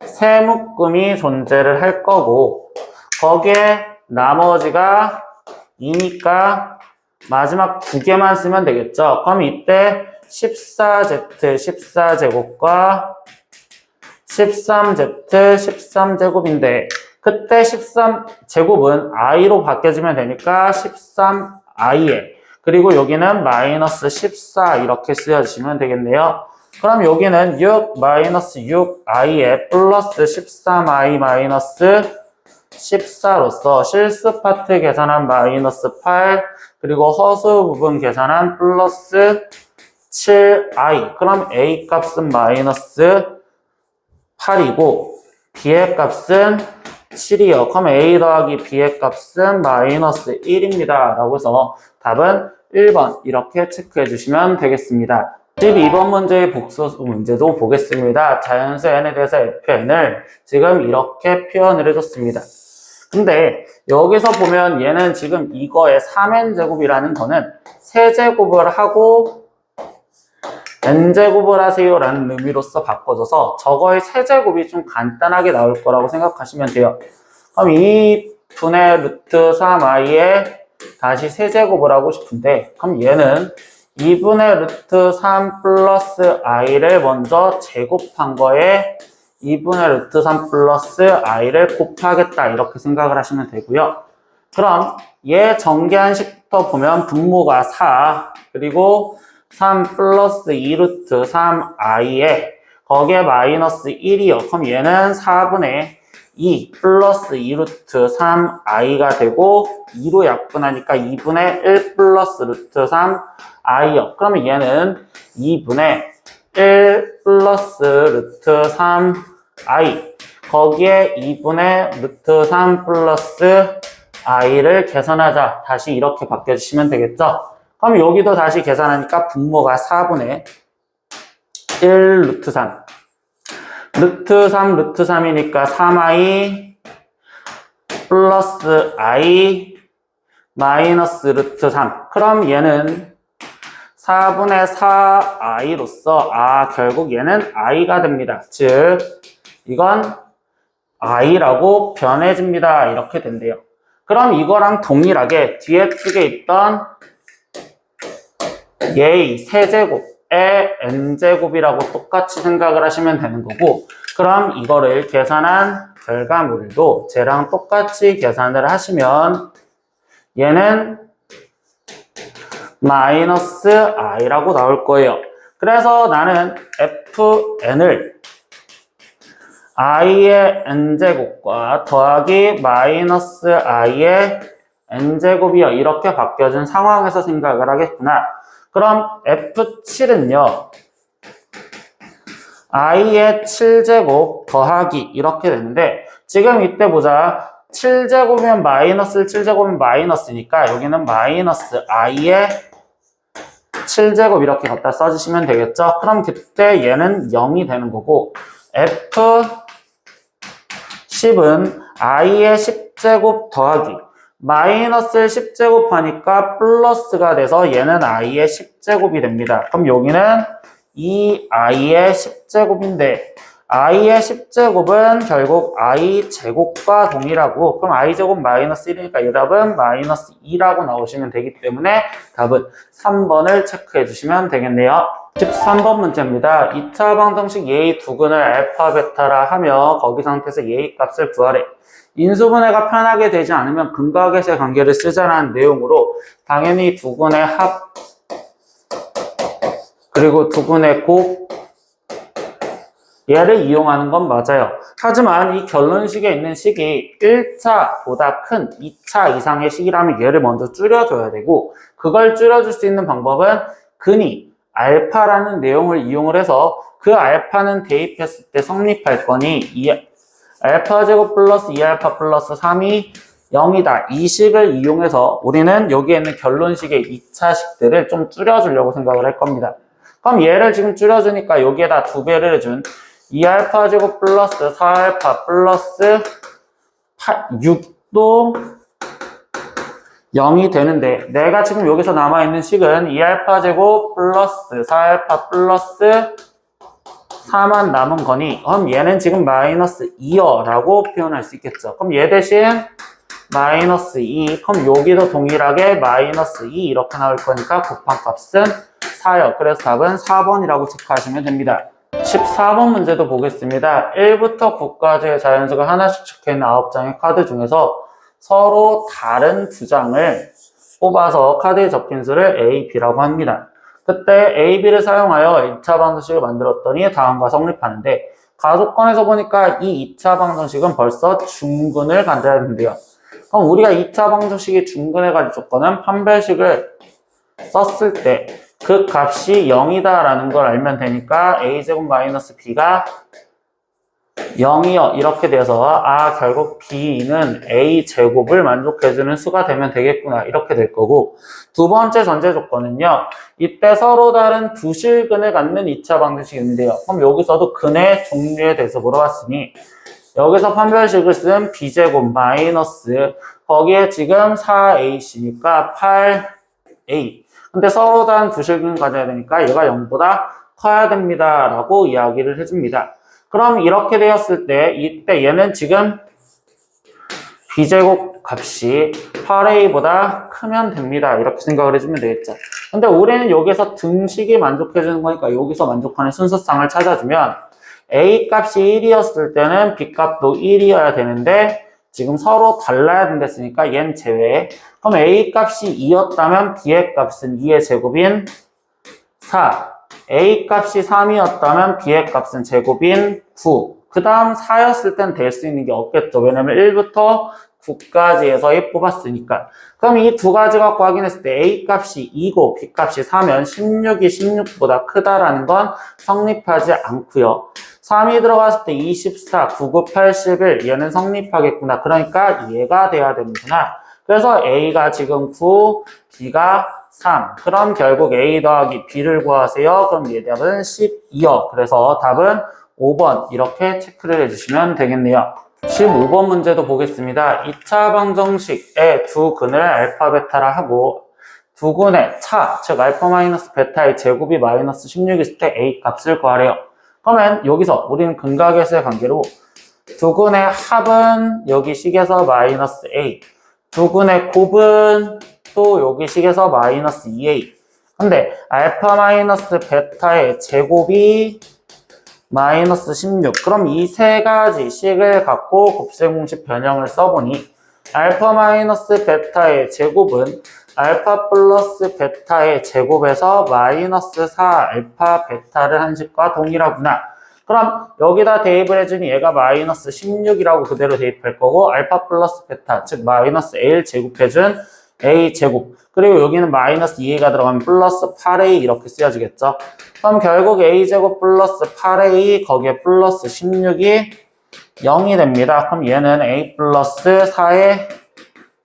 세 묶음이 존재를 할 거고 거기에 나머지가 2니까 마지막 2개만 쓰면 되겠죠. 그럼 이때 14z 14제곱과 13z 13제곱인데 그때 13제곱은 i로 바뀌어지면 되니까 13i에 그리고 여기는 마이너스 14 이렇게 쓰여주시면 되겠네요. 그럼 여기는 6 마이너스 6i에 플러스 13i 마이너스 14로서 실수 파트 계산한 마이너스 8 그리고 허수 부분 계산한 플러스 7i 그럼 a 값은 마이너스 8이고 b의 값은 7이요. 그럼 a 더하기 b의 값은 마이너스 1입니다. 라고 해서 답은 1번 이렇게 체크해 주시면 되겠습니다. 12번 문제의 복수 문제도 보겠습니다. 자연수 n에 대해서 fn을 지금 이렇게 표현을 해줬습니다. 근데 여기서 보면 얘는 지금 이거의 3n제곱이라는 거는 세제곱을 하고 n제곱을 하세요 라는 의미로서 바꿔줘서 저거의 세제곱이 좀 간단하게 나올 거라고 생각하시면 돼요. 그럼 2분의 루트 3i에 다시 세제곱을 하고 싶은데 그럼 얘는 2분의 루트 3 플러스 i를 먼저 제곱한 거에 2분의 루트 3 플러스 i를 곱하겠다 이렇게 생각을 하시면 되고요. 그럼 얘 전개한식부터 보면 분모가 4 그리고 3 플러스 2 루트 3i에 거기에 마이너스 1이요. 그럼 얘는 4분의 2 플러스 2 루트 3i가 되고 2로 약분하니까 2분의 1 플러스 루트 3i요. 그러면 얘는 2분의 1 플러스 루트 3i 거기에 2분의 루트 3 플러스 i를 계산하자. 다시 이렇게 바꿔주시면 되겠죠. 그럼 여기도 다시 계산하니까 분모가 4분의 1 루트 3 루트 3 루트 3이니까 3i 플러스 i 마이너스 루트 3 그럼 얘는 4분의 4i로서 결국 얘는 i가 됩니다. 즉 이건 i라고 변해집니다. 이렇게 된대요. 그럼 이거랑 동일하게 뒤에 쪽에 있던 얘의 세제곱의 n제곱이라고 똑같이 생각을 하시면 되는 거고 그럼 이거를 계산한 결과물도 쟤랑 똑같이 계산을 하시면 얘는 마이너스 i라고 나올 거예요. 그래서 나는 fn을 i의 n제곱과 더하기 마이너스 i의 n제곱이요. 이렇게 바뀌어진 상황에서 생각을 하겠구나. 그럼 F7은요. i의 7제곱 더하기 이렇게 되는데 지금 이때 보자. 7제곱이면 마이너스 7제곱이면 마이너스니까 여기는 마이너스 i의 7제곱 이렇게 갖다 써주시면 되겠죠. 그럼 그때 얘는 0이 되는 거고 F10은 i의 10제곱 더하기 마이너스 10제곱 하니까 플러스가 돼서 얘는 i의 10제곱이 됩니다. 그럼 여기는 2i의 10제곱인데 i의 10제곱은 결국 i 제곱과 동일하고 그럼 i 제곱 마이너스 1이니까 이 답은 마이너스 2라고 나오시면 되기 때문에 답은 3번을 체크해 주시면 되겠네요. 13번 문제입니다. 2차 방정식 예의 두근을 알파 베타라 하며 거기 상태에서 예의 값을 구하래. 인수분해가 편하게 되지 않으면 근과 계수의 관계를 쓰자라는 내용으로 당연히 두근의 합 그리고 두근의 곱 얘를 이용하는 건 맞아요. 하지만 이 결론식에 있는 식이 1차보다 큰 2차 이상의 식이라면 얘를 먼저 줄여줘야 되고 그걸 줄여줄 수 있는 방법은 근이 알파라는 내용을 이용을 해서 그 알파는 대입했을 때 성립할 거니 이 알파 제곱 플러스 2알파 플러스 3이 0이다. 이 식을 이용해서 우리는 여기에 있는 결론식의 2차식들을 좀 줄여주려고 생각을 할 겁니다. 그럼 얘를 지금 줄여주니까 여기에다 2배를 해준 2알파 제곱 플러스 4알파 플러스 6도 0이 되는데 내가 지금 여기서 남아있는 식은 2알파 제곱 플러스 4알파 플러스 4만 남은 거니 그럼 얘는 지금 마이너스 2여 라고 표현할 수 있겠죠. 그럼 얘 대신 마이너스 2 그럼 여기도 동일하게 마이너스 2 이렇게 나올 거니까 곱한 값은 4여. 그래서 답은 4번이라고 체크하시면 됩니다. 14번 문제도 보겠습니다. 1부터 9까지의 자연수가 하나씩 적혀있는 9장의 카드 중에서 서로 다른 두 장을 뽑아서 카드에 적힌 수를 A, B라고 합니다. 그때 A, B를 사용하여 2차 방정식을 만들었더니 다음과 성립하는데 가속건에서 보니까 이 2차 방정식은 벌써 중근을 가져야 된대요. 그럼 우리가 2차 방정식이 중근에 가질 조건은 판별식을 썼을 때 그 값이 0이다 라는 걸 알면 되니까 A제곱 마이너스 B가 0이요 이렇게 돼서 결국 B는 A제곱을 만족해주는 수가 되면 되겠구나 이렇게 될 거고 두 번째 전제 조건은요 이때 서로 다른 두 실근을 갖는 2차 방정식인데요 그럼 여기서도 근의 종류에 대해서 물어봤으니 여기서 판별식을 쓴 B제곱 마이너스 거기에 지금 4AC니까 8A 근데 서로 다른 두 실근을 가져야 되니까 얘가 0보다 커야 됩니다 라고 이야기를 해줍니다. 그럼 이렇게 되었을 때 이때 얘는 지금 B제곱 값이 8A보다 크면 됩니다. 이렇게 생각을 해주면 되겠죠. 근데 우리는 여기서 등식이 만족해주는 거니까 여기서 만족하는 순서상을 찾아주면 A 값이 1이었을 때는 B 값도 1이어야 되는데 지금 서로 달라야 된댔으니까 얘는 제외. 그럼 A 값이 2였다면 B의 값은 2의 제곱인 4. A 값이 3이었다면 B의 값은 제곱인 9. 그 다음 4였을 땐 될 수 있는 게 없겠죠. 왜냐면 1부터 9까지에서 뽑았으니까. 그럼 이 두 가지 갖고 확인했을 때 A 값이 2고 B 값이 4면 16이 16보다 크다라는 건 성립하지 않고요. 3이 들어갔을 때 24, 9, 9, 81 얘는 성립하겠구나. 그러니까 얘가 돼야 되는구나. 그래서 A가 지금 9, B가 3. 그럼 결국 A 더하기 B를 구하세요. 그럼 얘 답은 12요. 그래서 답은 5번 이렇게 체크를 해주시면 되겠네요. 15번 문제도 보겠습니다. 2차 방정식의 두 근을 알파 베타라 하고 두 근의 차, 즉 알파 마이너스 베타의 제곱이 마이너스 16있을 때 A 값을 구하래요. 그러면 여기서 우리는 근각에서의 관계로 두 근의 합은 여기 식에서 마이너스 A, 두 근의 곱은 또 여기 식에서 마이너스 2A. 근데 알파 마이너스 베타의 제곱이 마이너스 16. 그럼 이 세 가지 식을 갖고 곱셈 공식 변형을 써보니 알파 마이너스 베타의 제곱은 알파 플러스 베타의 제곱에서 마이너스 4 알파 베타를 한 식과 동일하구나. 그럼 여기다 대입을 해주니 얘가 마이너스 16이라고 그대로 대입할 거고 알파 플러스 베타 즉 마이너스 A를 제곱해준 A 제곱 그리고 여기는 마이너스 2A가 들어가면 플러스 8A 이렇게 쓰여지겠죠. 그럼 결국 A 제곱 플러스 8A 거기에 플러스 16이 0이 됩니다. 그럼 얘는 A 플러스 4의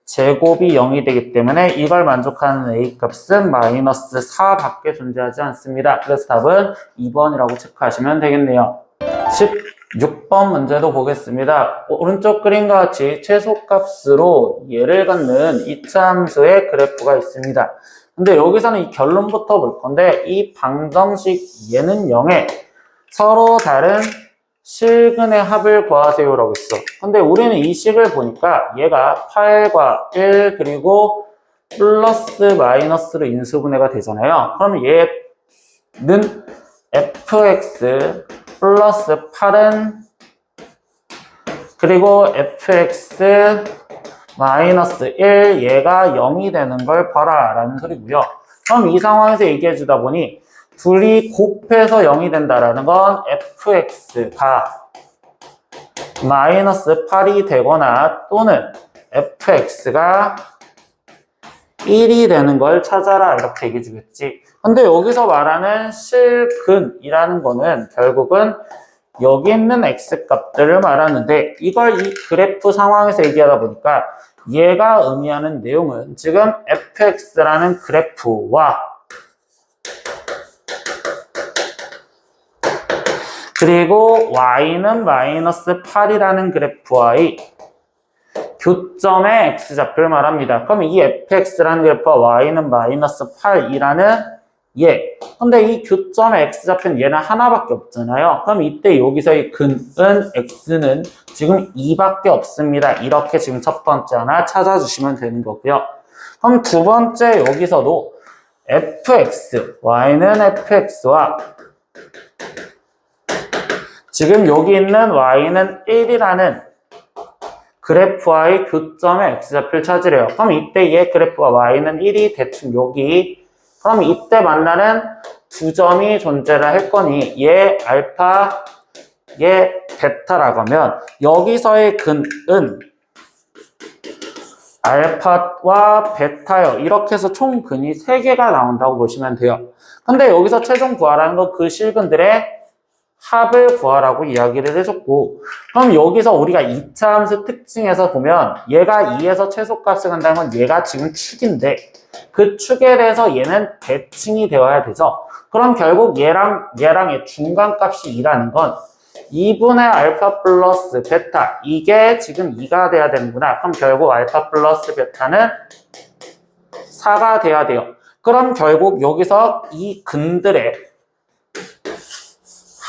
제곱이 0이 되기 때문에 이걸 만족하는 A 값은 마이너스 4밖에 존재하지 않습니다. 그래서 답은 2번이라고 체크하시면 되겠네요. 16번 문제도 보겠습니다. 오른쪽 그림과 같이 최소값으로 얘를 갖는 이차함수의 그래프가 있습니다. 근데 여기서는 이 결론부터 볼 건데 이 방정식 얘는 0에 서로 다른 실근의 합을 구하세요라고 있어. 근데 우리는 이 식을 보니까 얘가 8과 1 그리고 플러스 마이너스로 인수분해가 되잖아요. 그럼 얘는 fx 플러스 8은 그리고 fx 마이너스 1 얘가 0이 되는 걸 봐라 라는 소리고요. 그럼 이 상황에서 얘기해 주다 보니 둘이 곱해서 0이 된다라는 건 fx가 마이너스 8이 되거나 또는 fx가 1이 되는 걸 찾아라 이렇게 얘기해 주겠지. 근데 여기서 말하는 실근이라는 거는 결국은 여기 있는 x 값들을 말하는데 이걸 이 그래프 상황에서 얘기하다 보니까 얘가 의미하는 내용은 지금 fx라는 그래프와 그리고 y는 마이너스 8이라는 그래프와의 교점의 x좌표를 말합니다. 그럼 이 fx라는 그래프와 y는 마이너스 8이라는 얘. 근데 이 교점의 x좌표는 얘는 하나밖에 없잖아요. 그럼 이때 여기서의 근은 x는 지금 2밖에 없습니다. 이렇게 지금 첫 번째 하나 찾아주시면 되는 거고요. 그럼 두 번째 여기서도 fx, y는 fx와 지금 여기 있는 y는 1이라는 그래프와의 교점의 x좌표를 찾으래요. 그럼 이때 얘 그래프가 y는 1이 대충 여기. 그럼 이때 만나는 두 점이 존재를 할 거니 얘 알파, 얘 베타라고 하면 여기서의 근은 알파와 베타요. 이렇게 해서 총 근이 3개가 나온다고 보시면 돼요. 근데 여기서 최종 구하라는 건 그 실근들의 합을 구하라고 이야기를 해줬고, 그럼 여기서 우리가 2차 함수 특징에서 보면 얘가 2에서 최소값을 간다는 건 얘가 지금 축인데 그 축에 대해서 얘는 대칭이 되어야 되죠. 그럼 결국 얘랑의 중간값이 2라는 건 2분의 알파 플러스 베타, 이게 지금 2가 돼야 되는구나. 그럼 결국 알파 플러스 베타는 4가 돼야 돼요. 그럼 결국 여기서 이 근들의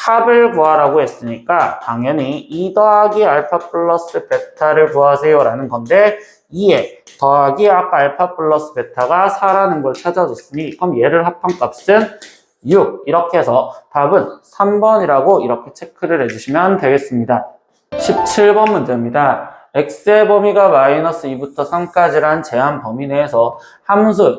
합을 구하라고 했으니까 당연히 2 더하기 알파 플러스 베타를 구하세요 라는 건데 2에 더하기 아까 알파 플러스 베타가 4라는 걸 찾아줬으니 그럼 얘를 합한 값은 6. 이렇게 해서 답은 3번이라고 이렇게 체크를 해주시면 되겠습니다. 17번 문제입니다. x의 범위가 마이너스 2부터 3까지란 제한 범위 내에서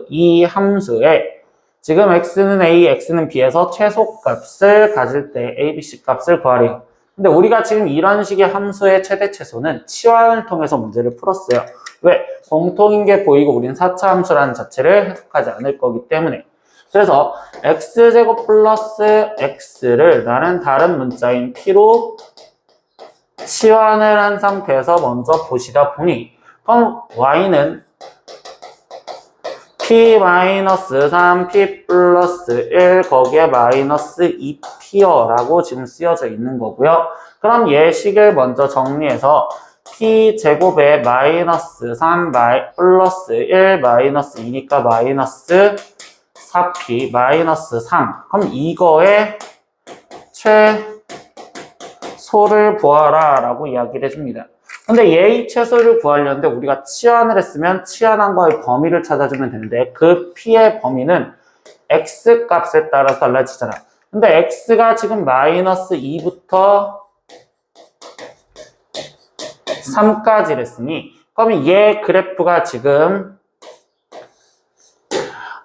이 함수에 지금 x는 a, x는 b에서 최소값을 가질 때 a, b, c 값을 구하래요. 근데 우리가 지금 이런 식의 함수의 최대 최소는 치환을 통해서 문제를 풀었어요. 왜? 공통인 게 보이고 우린 4차 함수라는 자체를 해석하지 않을 거기 때문에. 그래서 x제곱 플러스 x를 나는 다른 문자인 p로 치환을 한 상태에서 먼저 보시다 보니 그럼 y는 p-3, p 플러스 1, 거기에 마이너스 2p여라고 지금 쓰여져 있는 거고요. 그럼 예식을 먼저 정리해서 p 제곱에 마이너스 3 플러스 1 마이너스 2니까 마이너스 4p 마이너스 3. 그럼 이거의 최소를 구하라 라고 이야기를 해줍니다. 근데 얘의 최소를 구하려는데 우리가 치환을 했으면 치환한 거의 범위를 찾아주면 되는데 그 p의 범위는 x 값에 따라서 달라지잖아. 근데 x가 지금 마이너스 2부터 3까지 했으니 그러면 얘 그래프가 지금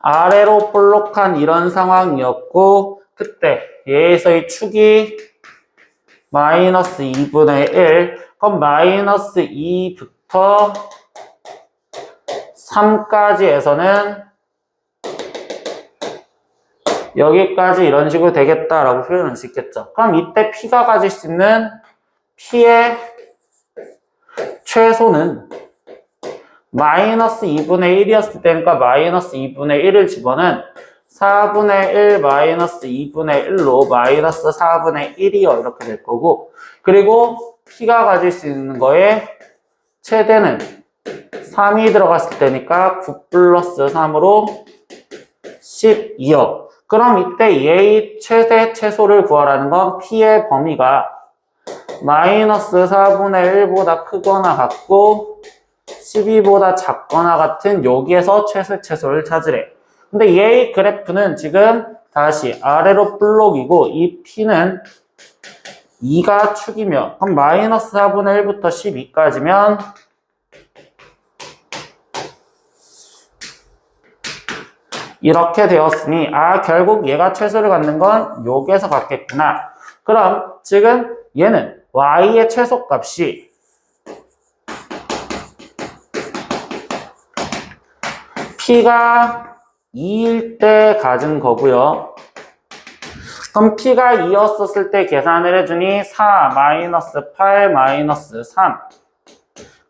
아래로 볼록한 이런 상황이었고 그때 얘에서의 축이 마이너스 2분의 1 그럼 마이너스 2부터 3까지에서는 여기까지 이런 식으로 되겠다라고 표현할 수 있겠죠. 그럼 이때 P가 가질 수 있는 P의 최소는 마이너스 2분의 1이었을 때니까 마이너스 2분의 1을 집어넣은 4분의 1 마이너스 2분의 1로 마이너스 4분의 1이요. 이렇게 될 거고 그리고 P가 가질 수 있는 거에 최대는 3이 들어갔을 때니까 9 플러스 3으로 12요. 그럼 이때 얘의 최대 최소를 구하라는 건 P의 범위가 마이너스 4분의 1보다 크거나 같고 12보다 작거나 같은 여기에서 최소를 찾으래. 근데 얘의 그래프는 지금 다시 아래로 볼록이고 이 P는 2가 축이며 그럼 마이너스 4분의 1부터 12까지면 이렇게 되었으니 결국 얘가 최소를 갖는 건 여기에서 갖겠구나. 그럼 지금 얘는 y의 최소값이 p가 2일 때 가진 거고요. 그럼 P가 2였었을 때 계산을 해주니 4, 마이너스 8, 마이너스 3.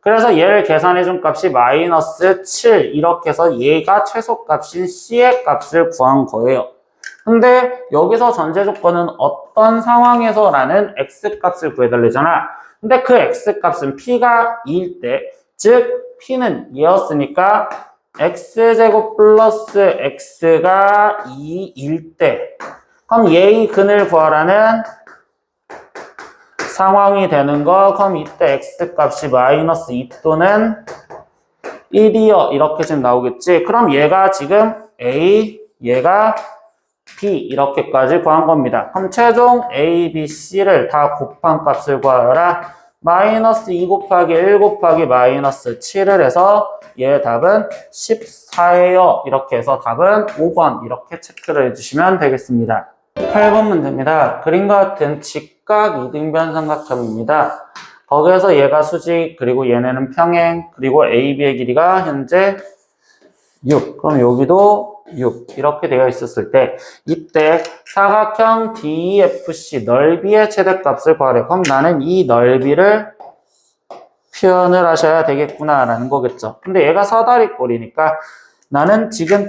그래서 얘를 계산해준 값이 마이너스 7 이렇게 해서 얘가 최소값인 C의 값을 구한 거예요. 근데 여기서 전제 조건은 어떤 상황에서라는 X값을 구해달래잖아. 근데 그 X값은 P가 2일 때, 즉 P는 얘였으니까 X제곱 플러스 X가 2일 때, 그럼 얘의 근을 구하라는 상황이 되는 거. 그럼 이때 X값이 마이너스 2 또는 1이요 이렇게 지금 나오겠지. 그럼 얘가 지금 A, 얘가 B 이렇게까지 구한 겁니다. 그럼 최종 A, B, C를 다 곱한 값을 구하라. 마이너스 2 곱하기 1 곱하기 마이너스 7을 해서 얘의 답은 14예요. 이렇게 해서 답은 5번 이렇게 체크를 해주시면 되겠습니다. 8번 문제입니다. 그림과 같은 직각 이등변 삼각형입니다. 거기에서 얘가 수직, 그리고 얘네는 평행, 그리고 A, B의 길이가 현재 6. 그럼 여기도 6. 이렇게 되어 있었을 때, 이때 사각형 DEFC 넓이의 최대값을 구하래. 그럼 나는 이 넓이를 표현을 하셔야 되겠구나라는 거겠죠. 근데 얘가 사다리꼴이니까 나는 지금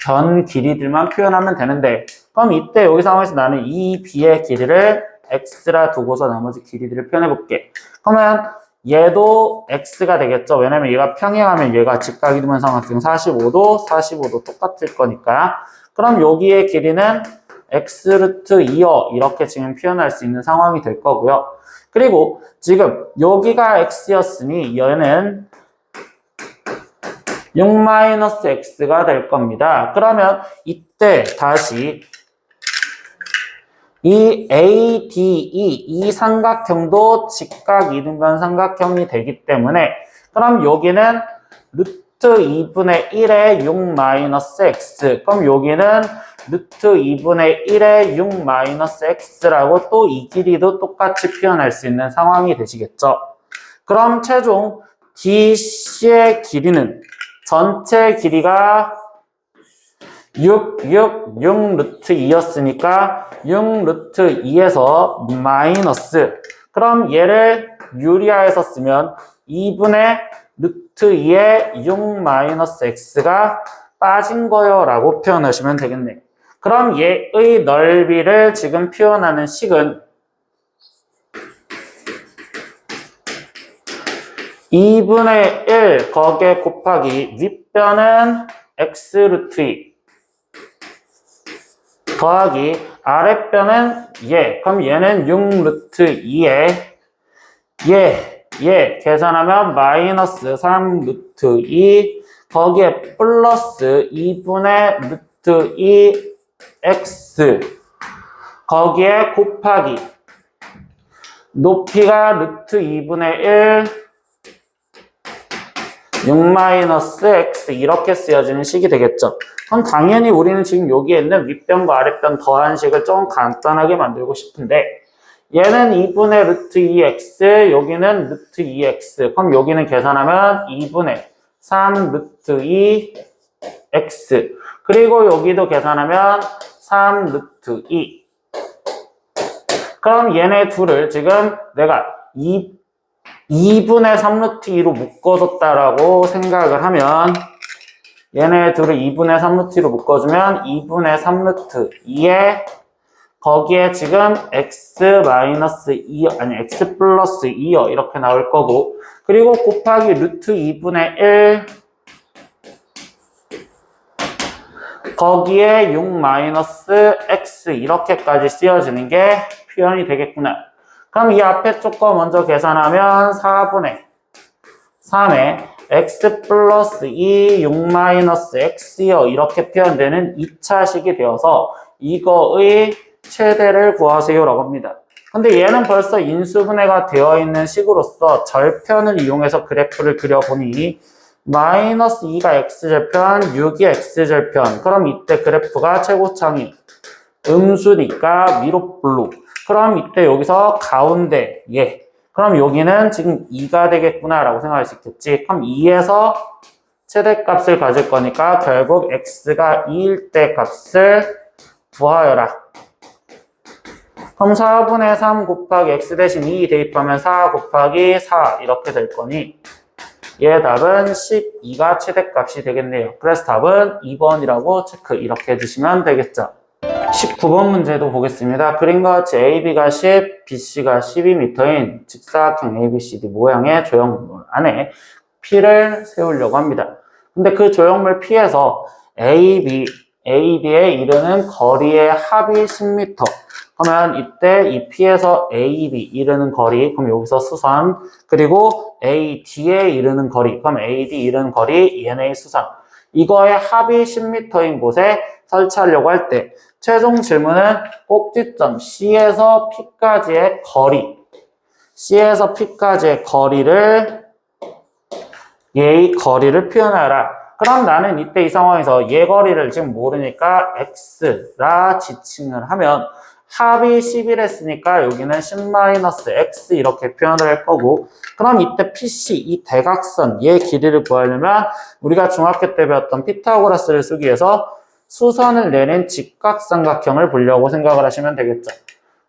변 길이들만 표현하면 되는데, 그럼 이때 여기 상황에서 나는 이 B의 길이를 X라 두고서 나머지 길이들을 표현해 볼게. 그러면 얘도 X가 되겠죠. 왜냐면 얘가 평행하면 얘가 직각이동면 삼각형 45도, 45도 똑같을 거니까. 그럼 여기의 길이는 X 루트 2요. 이렇게 지금 표현할 수 있는 상황이 될 거고요. 그리고 지금 여기가 X였으니 얘는 6-X가 될 겁니다. 그러면 이때 다시 이 ADE, 이 삼각형도 직각 이등변 삼각형이 되기 때문에 그럼 여기는 루트 2분의 1의 6-X, 그럼 여기는 루트 2분의 1의 6-X라고 또 이 길이도 똑같이 표현할 수 있는 상황이 되시겠죠. 그럼 최종 DC의 길이는 전체 길이가 6 루트 2였으니까 6 루트 2에서 마이너스, 그럼 얘를 유리화해서 쓰면 2분의 루트 2의 6-X가 빠진 거요 라고 표현하시면 되겠네. 그럼 얘의 넓이를 지금 표현하는 식은 2분의 1 거기에 곱하기 윗변은 X 루트 2 더하기 아랫변은 얘. 그럼 얘는 6 루트 2에 얘 계산하면 마이너스 3 루트 2 거기에 플러스 2분의 루트 2 X 거기에 곱하기 높이가 루트 2분의 1 6-X 이렇게 쓰여지는 식이 되겠죠. 그럼 당연히 우리는 지금 여기에 있는 윗변과 아랫변 더한 식을 좀 간단하게 만들고 싶은데 얘는 2분의 루트 2x, 여기는 루트 2x. 그럼 여기는 계산하면 2분의 3 루트 2x. 그리고 여기도 계산하면 3 루트 2. 그럼 얘네 둘을 지금 내가 2분의 3 루트 2로 묶어줬다라고 생각을 하면 얘네 둘을 2분의 3 루트 2로 묶어주면 2분의 3 루트 2에 거기에 지금 x 마이너스 2, 아니 x 플러스 2요 이렇게 나올 거고, 그리고 곱하기 루트 2분의 1 거기에 6-x 이렇게까지 쓰여지는 게 표현이 되겠구나. 그럼 이 앞에 조건 먼저 계산하면 4분의 3에 x 플러스 2 6-x요 이렇게 표현되는 2차식이 되어서 이거의 최대를 구하세요 라고 합니다. 근데 얘는 벌써 인수분해가 되어 있는 식으로서 절편을 이용해서 그래프를 그려보니 마이너스 2가 x절편, 6이 x절편. 그럼 이때 그래프가 최고창이 음수니까 위로 블루. 그럼 이때 여기서 가운데 얘. 그럼 여기는 지금 2가 되겠구나 라고 생각할 수 있겠지. 그럼 2에서 최대값을 가질 거니까 결국 x가 2일 때 값을 구하여라. 그럼 4분의 3 곱하기 x 대신 2 대입하면 4 곱하기 4 이렇게 될 거니 얘 답은 12가 최대값이 되겠네요. 그래서 답은 2번이라고 체크 이렇게 해주시면 되겠죠. 19번 문제도 보겠습니다. 그림과 같이 AB가 10, BC가 12m인 직사각형 ABCD 모양의 조형물 안에 P를 세우려고 합니다. 근데 그 조형물 P에서 AB에 이르는 거리의 합이 10m. 그러면 이때 이 P에서 AB 이르는 거리, 그럼 여기서 수선, 그리고 AD에 이르는 거리, 그럼 AD 이르는 거리, ENA 수선. 이거의 합이 10m인 곳에 설치하려고 할 때 최종 질문은 꼭지점 C에서 P까지의 거리, C에서 P까지의 거리를 얘의 거리를 표현하라. 그럼 나는 이때 이 상황에서 얘 거리를 지금 모르니까 X라 지칭을 하면 합이 11했으니까 여기는 10-X 이렇게 표현을 할 거고, 그럼 이때 PC, 이 대각선, 얘 길이를 구하려면 우리가 중학교 때 배웠던 피타고라스를 쓰기 위해서 수선을 내린 직각삼각형을 보려고 생각을 하시면 되겠죠.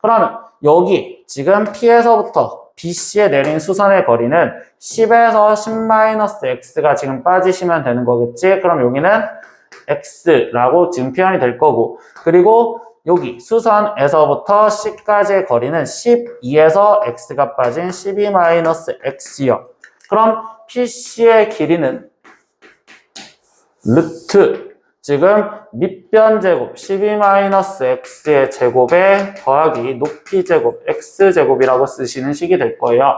그러면 여기 지금 P에서부터 BC에 내린 수선의 거리는 10에서 10-X가 지금 빠지시면 되는 거겠지. 그럼 여기는 X라고 지금 표현이 될 거고, 그리고 여기 수선에서부터 C까지의 거리는 12에서 X가 빠진 12-X요. 그럼 PC의 길이는 루트, 지금 밑변 제곱 12-X의 제곱에 더하기 높이 제곱 X제곱이라고 쓰시는 식이 될 거예요.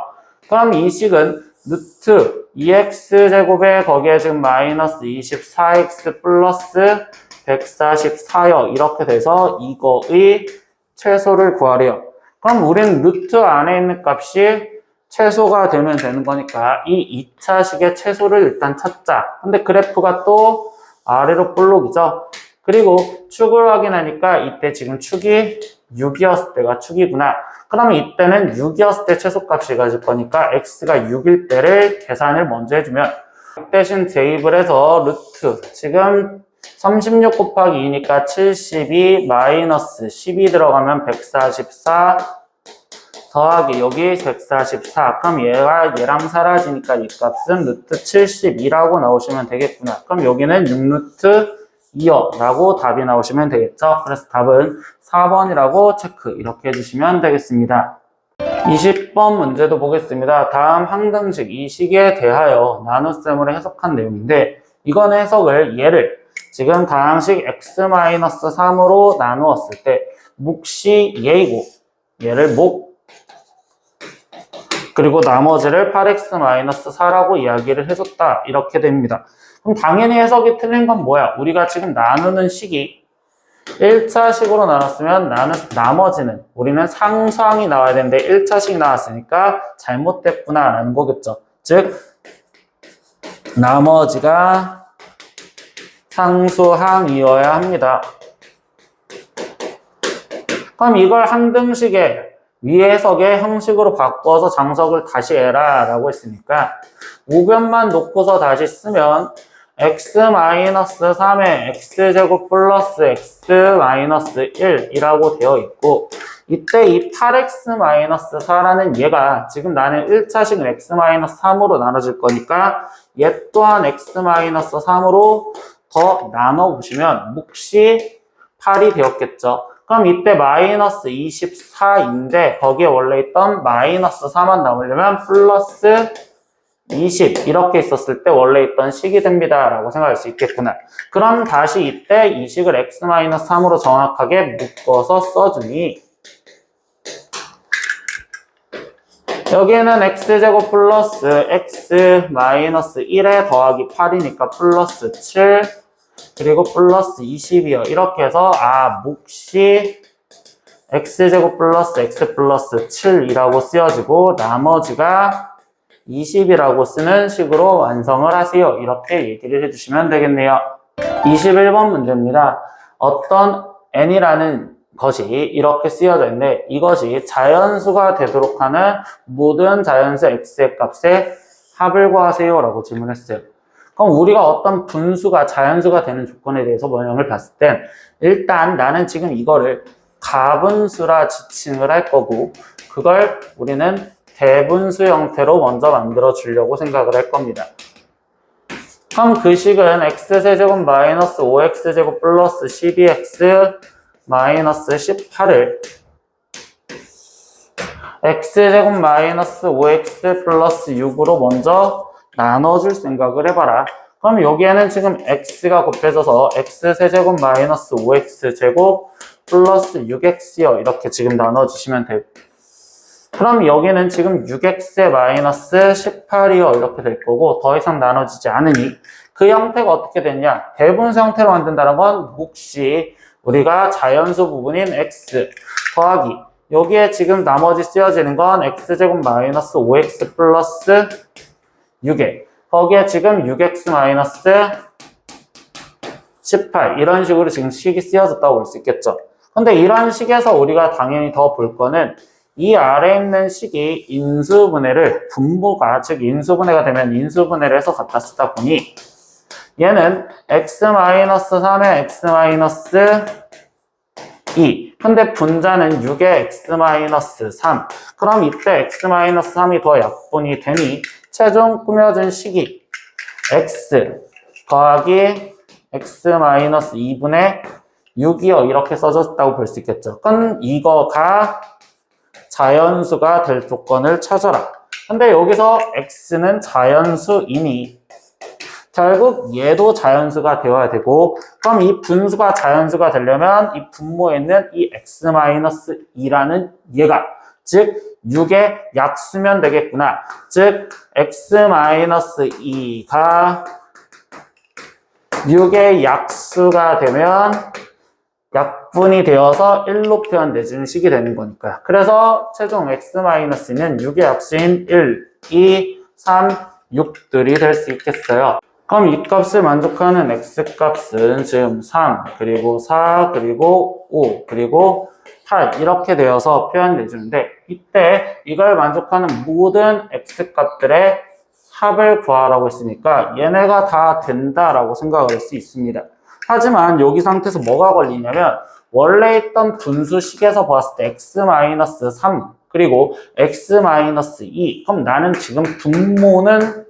그럼 이 식은 루트 2X 제곱에 거기에 지금 마이너스 24X 플러스 144요. 이렇게 돼서 이거의 최소를 구하래요. 그럼 우린 루트 안에 있는 값이 최소가 되면 되는 거니까 이 2차식의 최소를 일단 찾자. 근데 그래프가 또 아래로 볼록이죠. 그리고 축을 확인하니까 이때 지금 축이 6이었을 때가 축이구나. 그러면 이때는 6이었을 때 최소값이 가질 거니까 x가 6일 때를 계산을 먼저 해주면 대신 대입을 해서 루트, 지금 36 곱하기 2니까 72 마이너스 12 들어가면 144 더하기 여기 144. 그럼 얘가 얘랑 사라지니까 이 값은 루트 72라고 나오시면 되겠구나. 그럼 여기는 6루트 2요 라고 답이 나오시면 되겠죠. 그래서 답은 4번이라고 체크 이렇게 해주시면 되겠습니다. 20번 문제도 보겠습니다. 다음 항등식 이 식에 대하여 나눗셈으로 해석한 내용인데, 이건 해석을 얘를 지금 다항식 x-3으로 나누었을 때 몫이 얘이고 얘를 목, 그리고 나머지를 8x-4라고 이야기를 해줬다. 이렇게 됩니다. 그럼 당연히 해석이 틀린 건 뭐야? 우리가 지금 나누는 식이 1차식으로 나눴으면 나머지는 우리는 상수항이 나와야 되는데 1차식 나왔으니까 잘못됐구나 라는 거겠죠. 즉 나머지가 상수항이어야 합니다. 그럼 이걸 항등식의 위해석의 형식으로 바꿔서 장석을 다시 해라 라고 했으니까 우변만 놓고서 다시 쓰면 x-3의 x제곱 플러스 x-1이라고 되어 있고, 이때 이 8x-4라는 얘가 지금 나는 1차식은 x-3으로 나눠질 거니까 얘 또한 x-3으로 더 나눠보시면 몫이 8이 되었겠죠. 그럼 이때 마이너스 24인데 거기에 원래 있던 마이너스 4만 남으려면 플러스 20 이렇게 있었을 때 원래 있던 식이 됩니다 라고 생각할 수 있겠구나. 그럼 다시 이때 이 식을 x-3으로 정확하게 묶어서 써주니 여기에는 x제곱 플러스 x-1에 더하기 8이니까 플러스 7 그리고 플러스 20이요. 이렇게 해서 몫이 x제곱 플러스 x 플러스 7이라고 쓰여지고 나머지가 20이라고 쓰는 식으로 완성을 하세요. 이렇게 얘기를 해주시면 되겠네요. 21번 문제입니다. 어떤 n이라는 것이 이렇게 쓰여져 있는데 이것이 자연수가 되도록 하는 모든 자연수 x의 값에 합을 구하세요 라고 질문했어요. 그럼 우리가 어떤 분수가 자연수가 되는 조건에 대해서 모형을 봤을 땐 일단 나는 지금 이거를 가분수라 지칭을 할 거고 그걸 우리는 대분수 형태로 먼저 만들어 주려고 생각을 할 겁니다. 그럼 그 식은 x세제곱 마이너스 5x제곱 플러스 12x 마이너스 18을 x제곱 마이너스 5x 플러스 6으로 먼저 나눠줄 생각을 해봐라. 그럼 여기에는 지금 x가 곱해져서 x세제곱 마이너스 5x제곱 플러스 6x요. 이렇게 지금 나눠주시면 되고 그럼 여기는 지금 6x 마이너스 18이요. 이렇게 될 거고 더 이상 나눠지지 않으니 그 형태가 어떻게 됐냐? 대분수 형태로 만든다는 건 몫이 우리가 자연수 부분인 x 더하기 여기에 지금 나머지 쓰여지는 건 x제곱 마이너스 5x 플러스 6에 거기에 지금 6x 마이너스 18 이런 식으로 지금 식이 쓰여졌다고 볼 수 있겠죠. 근데 이런 식에서 우리가 당연히 더 볼 거는 이 아래에 있는 식이 인수분해를 분모가 즉 인수분해가 되면 인수분해를 해서 갖다 쓰다 보니 얘는 x-3에 x-2 근데 분자는 6에 x-3 그럼 이때 x-3이 더 약분이 되니 최종 꾸며진 식이 x 더하기 x-2분의 6이요 이렇게 써졌다고 볼 수 있겠죠. 그럼 이거가 자연수가 될 조건을 찾아라. 근데 여기서 x는 자연수이니 결국 얘도 자연수가 되어야 되고 그럼 이 분수가 자연수가 되려면 이 분모에 있는 이 x-2라는 얘가 즉 6의 약수면 되겠구나. 즉 x-2가 6의 약수가 되면 약분이 되어서 1로 표현되는 식이 되는 거니까요. 그래서 최종 x-는 6의 약수인 1, 2, 3, 6들이 될 수 있겠어요. 그럼 이 값을 만족하는 x값은 지금 3, 그리고 4, 그리고 5, 그리고 8 이렇게 되어서 표현되주는데 이때 이걸 만족하는 모든 x값들의 합을 구하라고 했으니까 얘네가 다 된다라고 생각을 할 수 있습니다. 하지만 여기 상태에서 뭐가 걸리냐면 원래 있던 분수식에서 봤을 때 x-3 그리고 x-2 그럼 나는 지금 분모는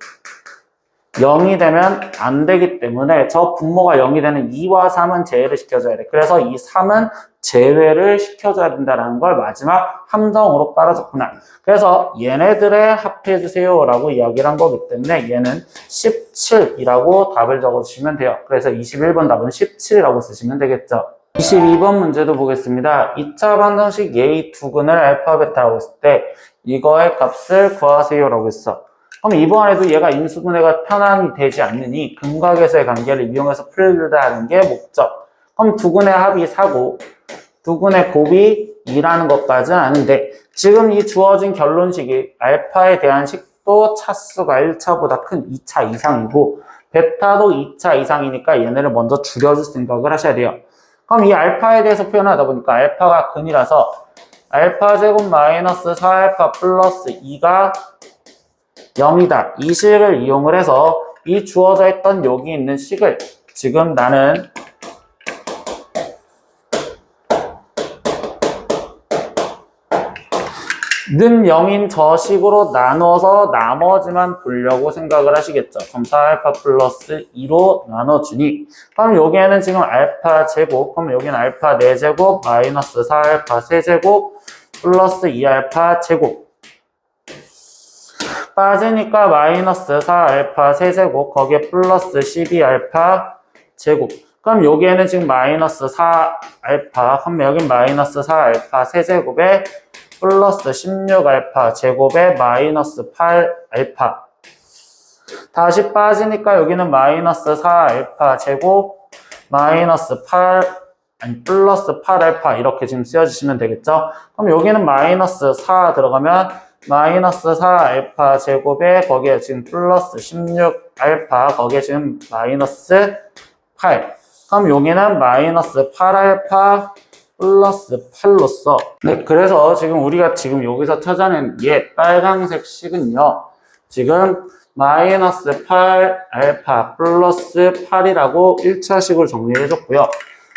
0이 되면 안 되기 때문에 저 분모가 0이 되는 2와 3은 제외를 시켜줘야 돼. 그래서 이 3은 제외를 시켜줘야 된다는 걸 마지막 함정으로 빨아줬구나. 그래서 얘네들의 합해주세요 라고 이야기를 한 거기 때문에 얘는 17이라고 답을 적어주시면 돼요. 그래서 21번 답은 17이라고 쓰시면 되겠죠. 22번 문제도 보겠습니다. 2차 방정식 예의 두근을 알파 베타라고 했을 때 이거의 값을 구하세요 라고 했어. 그럼 이번에도 얘가 인수분해가 편안히 되지 않느니 근각에서의 관계를 이용해서 풀려다는 게 목적. 그럼 두근의 합이 4고 두근의 곱이 2라는 것까지는 아는데 지금 이 주어진 결론식이 알파에 대한 식도 차수가 1차보다 큰 2차 이상이고 베타도 2차 이상이니까 얘네를 먼저 줄여줄 생각을 하셔야 돼요. 그럼 이 알파에 대해서 표현하다 보니까 알파가 근이라서 알파 제곱 마이너스 4알파 플러스 2가 0이다. 이 식을 이용을 해서 이 주어져 있던 여기 있는 식을 지금 나는 는 0인 저 식으로 나눠서 나머지만 보려고 생각을 하시겠죠. 그럼 4알파 플러스 2로 나눠주니 그럼 여기에는 지금 알파 제곱 그럼 여기는 알파 4제곱 마이너스 4알파 세제곱 플러스 2알파 제곱 빠지니까 마이너스 4알파 세제곱 거기에 플러스 12알파 제곱 그럼 여기에는 지금 마이너스 4알파 그럼 여긴 마이너스 4알파 세제곱에 플러스 16알파 제곱에 마이너스 8알파 다시 빠지니까 여기는 마이너스 4알파 제곱 마이너스 8 아니 플러스 8알파 이렇게 지금 쓰여주시면 되겠죠. 그럼 여기는 마이너스 4 들어가면 마이너스 4알파 제곱에 거기에 지금 플러스 16알파 거기에 지금 마이너스 8 그럼 여기는 마이너스 8알파 플러스 8로써 네, 그래서 지금 우리가 지금 여기서 찾아낸 얘 빨강색 식은요 지금 마이너스 8알파 플러스 8이라고 1차식으로 정리를 해줬고요.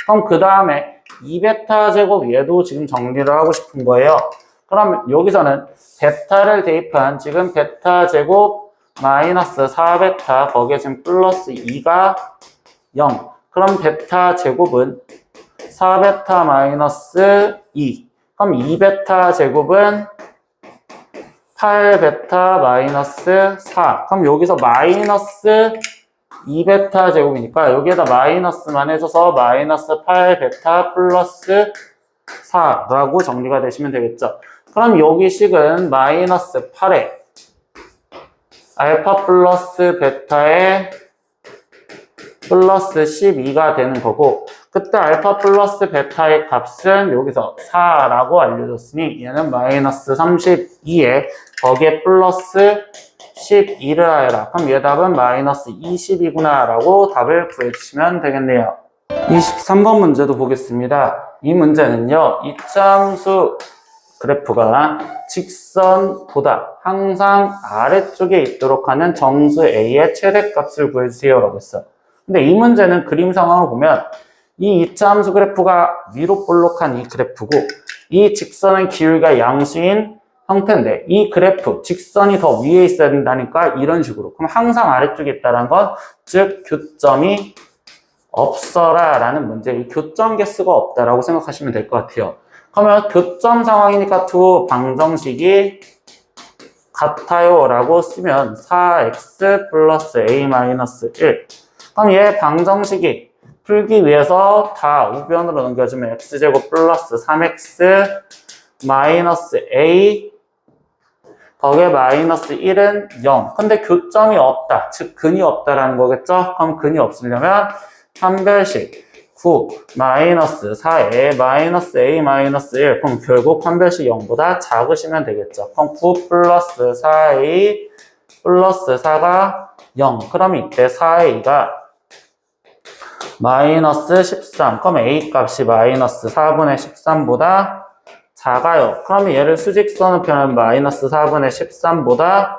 그럼 그 다음에 2베타 제곱 얘도 지금 정리를 하고 싶은 거예요. 그럼 여기서는 베타를 대입한 지금 베타 제곱 마이너스 4베타 거기에 지금 플러스 2가 0. 그럼 베타 제곱은 4베타 마이너스 2. 그럼 2베타 제곱은 8베타 마이너스 4. 그럼 여기서 마이너스 2베타 제곱이니까 여기에다 마이너스만 해줘서 마이너스 8베타 플러스 4라고 정리가 되시면 되겠죠. 그럼 여기 식은 마이너스 8에 알파 플러스 베타에 플러스 12가 되는 거고, 그때 알파 플러스 베타의 값은 여기서 4라고 알려줬으니 얘는 마이너스 32에 거기에 플러스 12를 해라. 그럼 얘 답은 마이너스 20이구나 라고 답을 구해주시면 되겠네요. 23번 문제도 보겠습니다. 이 문제는요, 이차함수 그래프가 직선보다 항상 아래쪽에 있도록 하는 정수 A의 최대값을 구해주세요 라고 했어요. 근데 이 문제는 그림 상황을 보면 이 이차함수 그래프가 위로 볼록한 이 그래프고 이 직선의 기울기가 양수인 형태인데 이 그래프 직선이 더 위에 있어야 된다니까 이런 식으로. 그럼 항상 아래쪽에 있다는 건 즉 교점이 없어라 라는 문제. 이 교점 개수가 없다라고 생각하시면 될 것 같아요. 그러면 교점 상황이니까 두 방정식이 같아요 라고 쓰면 4x 플러스 a-1. 그럼 얘 방정식이 풀기 위해서 다 우변으로 넘겨주면 x제곱 플러스 3x 마이너스 a 거기에 마이너스 1은 0. 근데 교점이 없다. 즉 근이 없다라는 거겠죠? 그럼 근이 없으려면 판별식 9 마이너스 4에 마이너스 a 마이너스 1. 그럼 결국 판별식 0보다 작으시면 되겠죠. 그럼 9 플러스 4a 플러스 4가 0. 그럼 이때 4a가 마이너스 13. 그럼 a 값이 마이너스 4분의 13보다 작아요. 그러면 얘를 수직선으로 표현하면 마이너스 4분의 13보다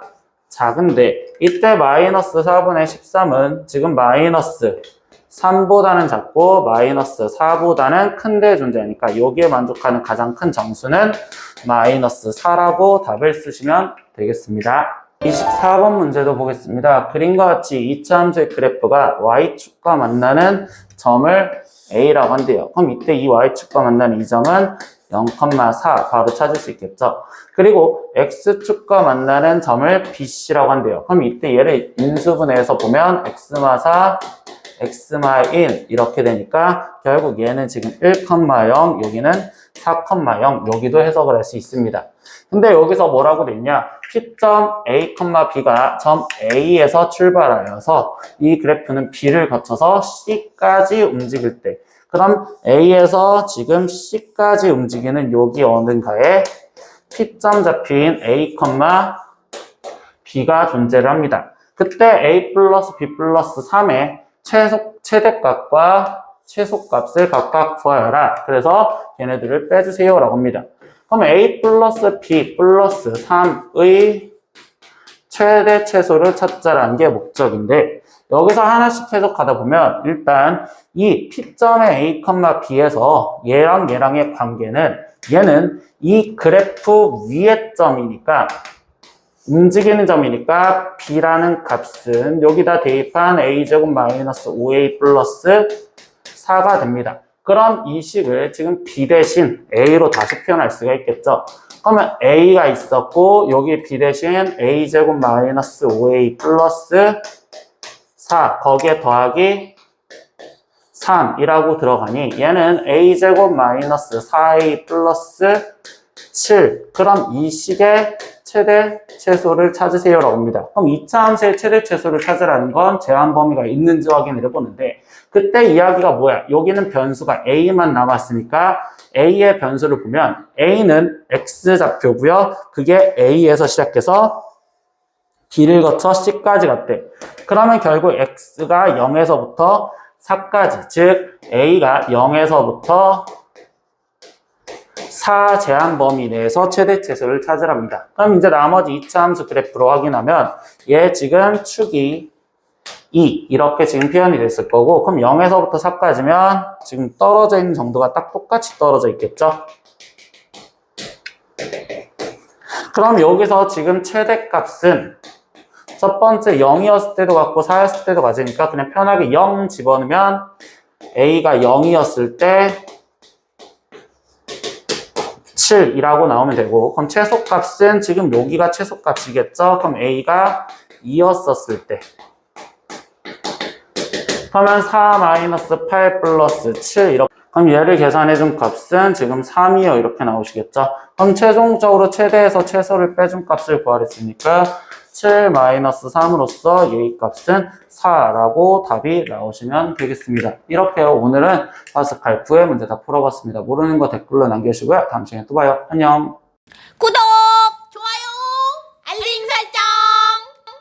작은데 이때 마이너스 4분의 13은 지금 마이너스 3보다는 작고 마이너스 4보다는 큰데 존재하니까 여기에 만족하는 가장 큰 정수는 마이너스 4라고 답을 쓰시면 되겠습니다. 24번 문제도 보겠습니다. 그림과 같이 이차함수의 그래프가 y축과 만나는 점을 A라고 한대요. 그럼 이때 이 y축과 만나는 이 점은 0,4 바로 찾을 수 있겠죠. 그리고 x축과 만나는 점을 BC라고 한대요. 그럼 이때 얘를 인수분해해서 보면 x마4 x마1 이렇게 되니까 결국 얘는 지금 1,0 여기는 4,0 여기도 해석을 할 수 있습니다. 근데 여기서 뭐라고 돼 있냐? P점 A, B가 점 A에서 출발하여서 이 그래프는 B를 거쳐서 C까지 움직일 때 그럼 A에서 지금 C까지 움직이는 여기 어딘가에 P점 잡힌 A, B가 존재를 합니다. 그때 A 플러스 B 플러스 3의 최대값과 최소값을 각각 구하여라. 그래서 얘네들을 빼주세요 라고 합니다. 그럼 A 플러스 B 플러스 3의 최대 최소를 찾자라는 게 목적인데 여기서 하나씩 해석하다 보면 일단 이 P점의 A, B에서 얘랑 얘랑의 관계는 얘는 이 그래프 위의 점이니까 움직이는 점이니까 B라는 값은 여기다 대입한 A제곱 마이너스 5A 플러스 4가 됩니다. 그럼 이 식을 지금 B 대신 A로 다시 표현할 수가 있겠죠. 그러면 A가 있었고 여기 B 대신 A제곱 마이너스 5A 플러스 4 거기에 더하기 3이라고 들어가니 얘는 A제곱 마이너스 4A 플러스 7 그럼 이 식의 최대 최소를 찾으세요라고 합니다. 그럼 2차 함수의 최대 최소를 찾으라는 건 제한 범위가 있는지 확인을 해보는데 그때 이야기가 뭐야? 여기는 변수가 A만 남았으니까 A의 변수를 보면 A는 X좌표고요. 그게 A에서 시작해서 B를 거쳐 C까지 갔대. 그러면 결국 X가 0에서부터 4까지 즉 A가 0에서부터 4 제한 범위 내에서 최대 최소를 찾으랍니다. 그럼 이제 나머지 2차 함수 그래프로 확인하면 얘 지금 축이 2 이렇게 지금 표현이 됐을 거고, 그럼 0에서부터 4까지면 지금 떨어져 있는 정도가 딱 똑같이 떨어져 있겠죠? 그럼 여기서 지금 최대값은 첫 번째 0이었을 때도 같고 4였을 때도 같으니까 그냥 편하게 0 집어넣으면 A가 0이었을 때 7이라고 나오면 되고, 그럼 최소값은 지금 여기가 최소값이겠죠? 그럼 A가 2였었을 때 그러면 4-8 플러스 7 이렇게, 그럼 얘를 계산해준 값은 지금 3이요 이렇게 나오시겠죠? 그럼 최종적으로 최대에서 최소를 빼준 값을 구하랬으니까 7-3으로서 얘의 값은 4라고 답이 나오시면 되겠습니다. 이렇게 오늘은 파스칼 9의 문제 다 풀어봤습니다. 모르는 거 댓글로 남겨주시고요. 다음 시간에 또 봐요. 안녕. 구독!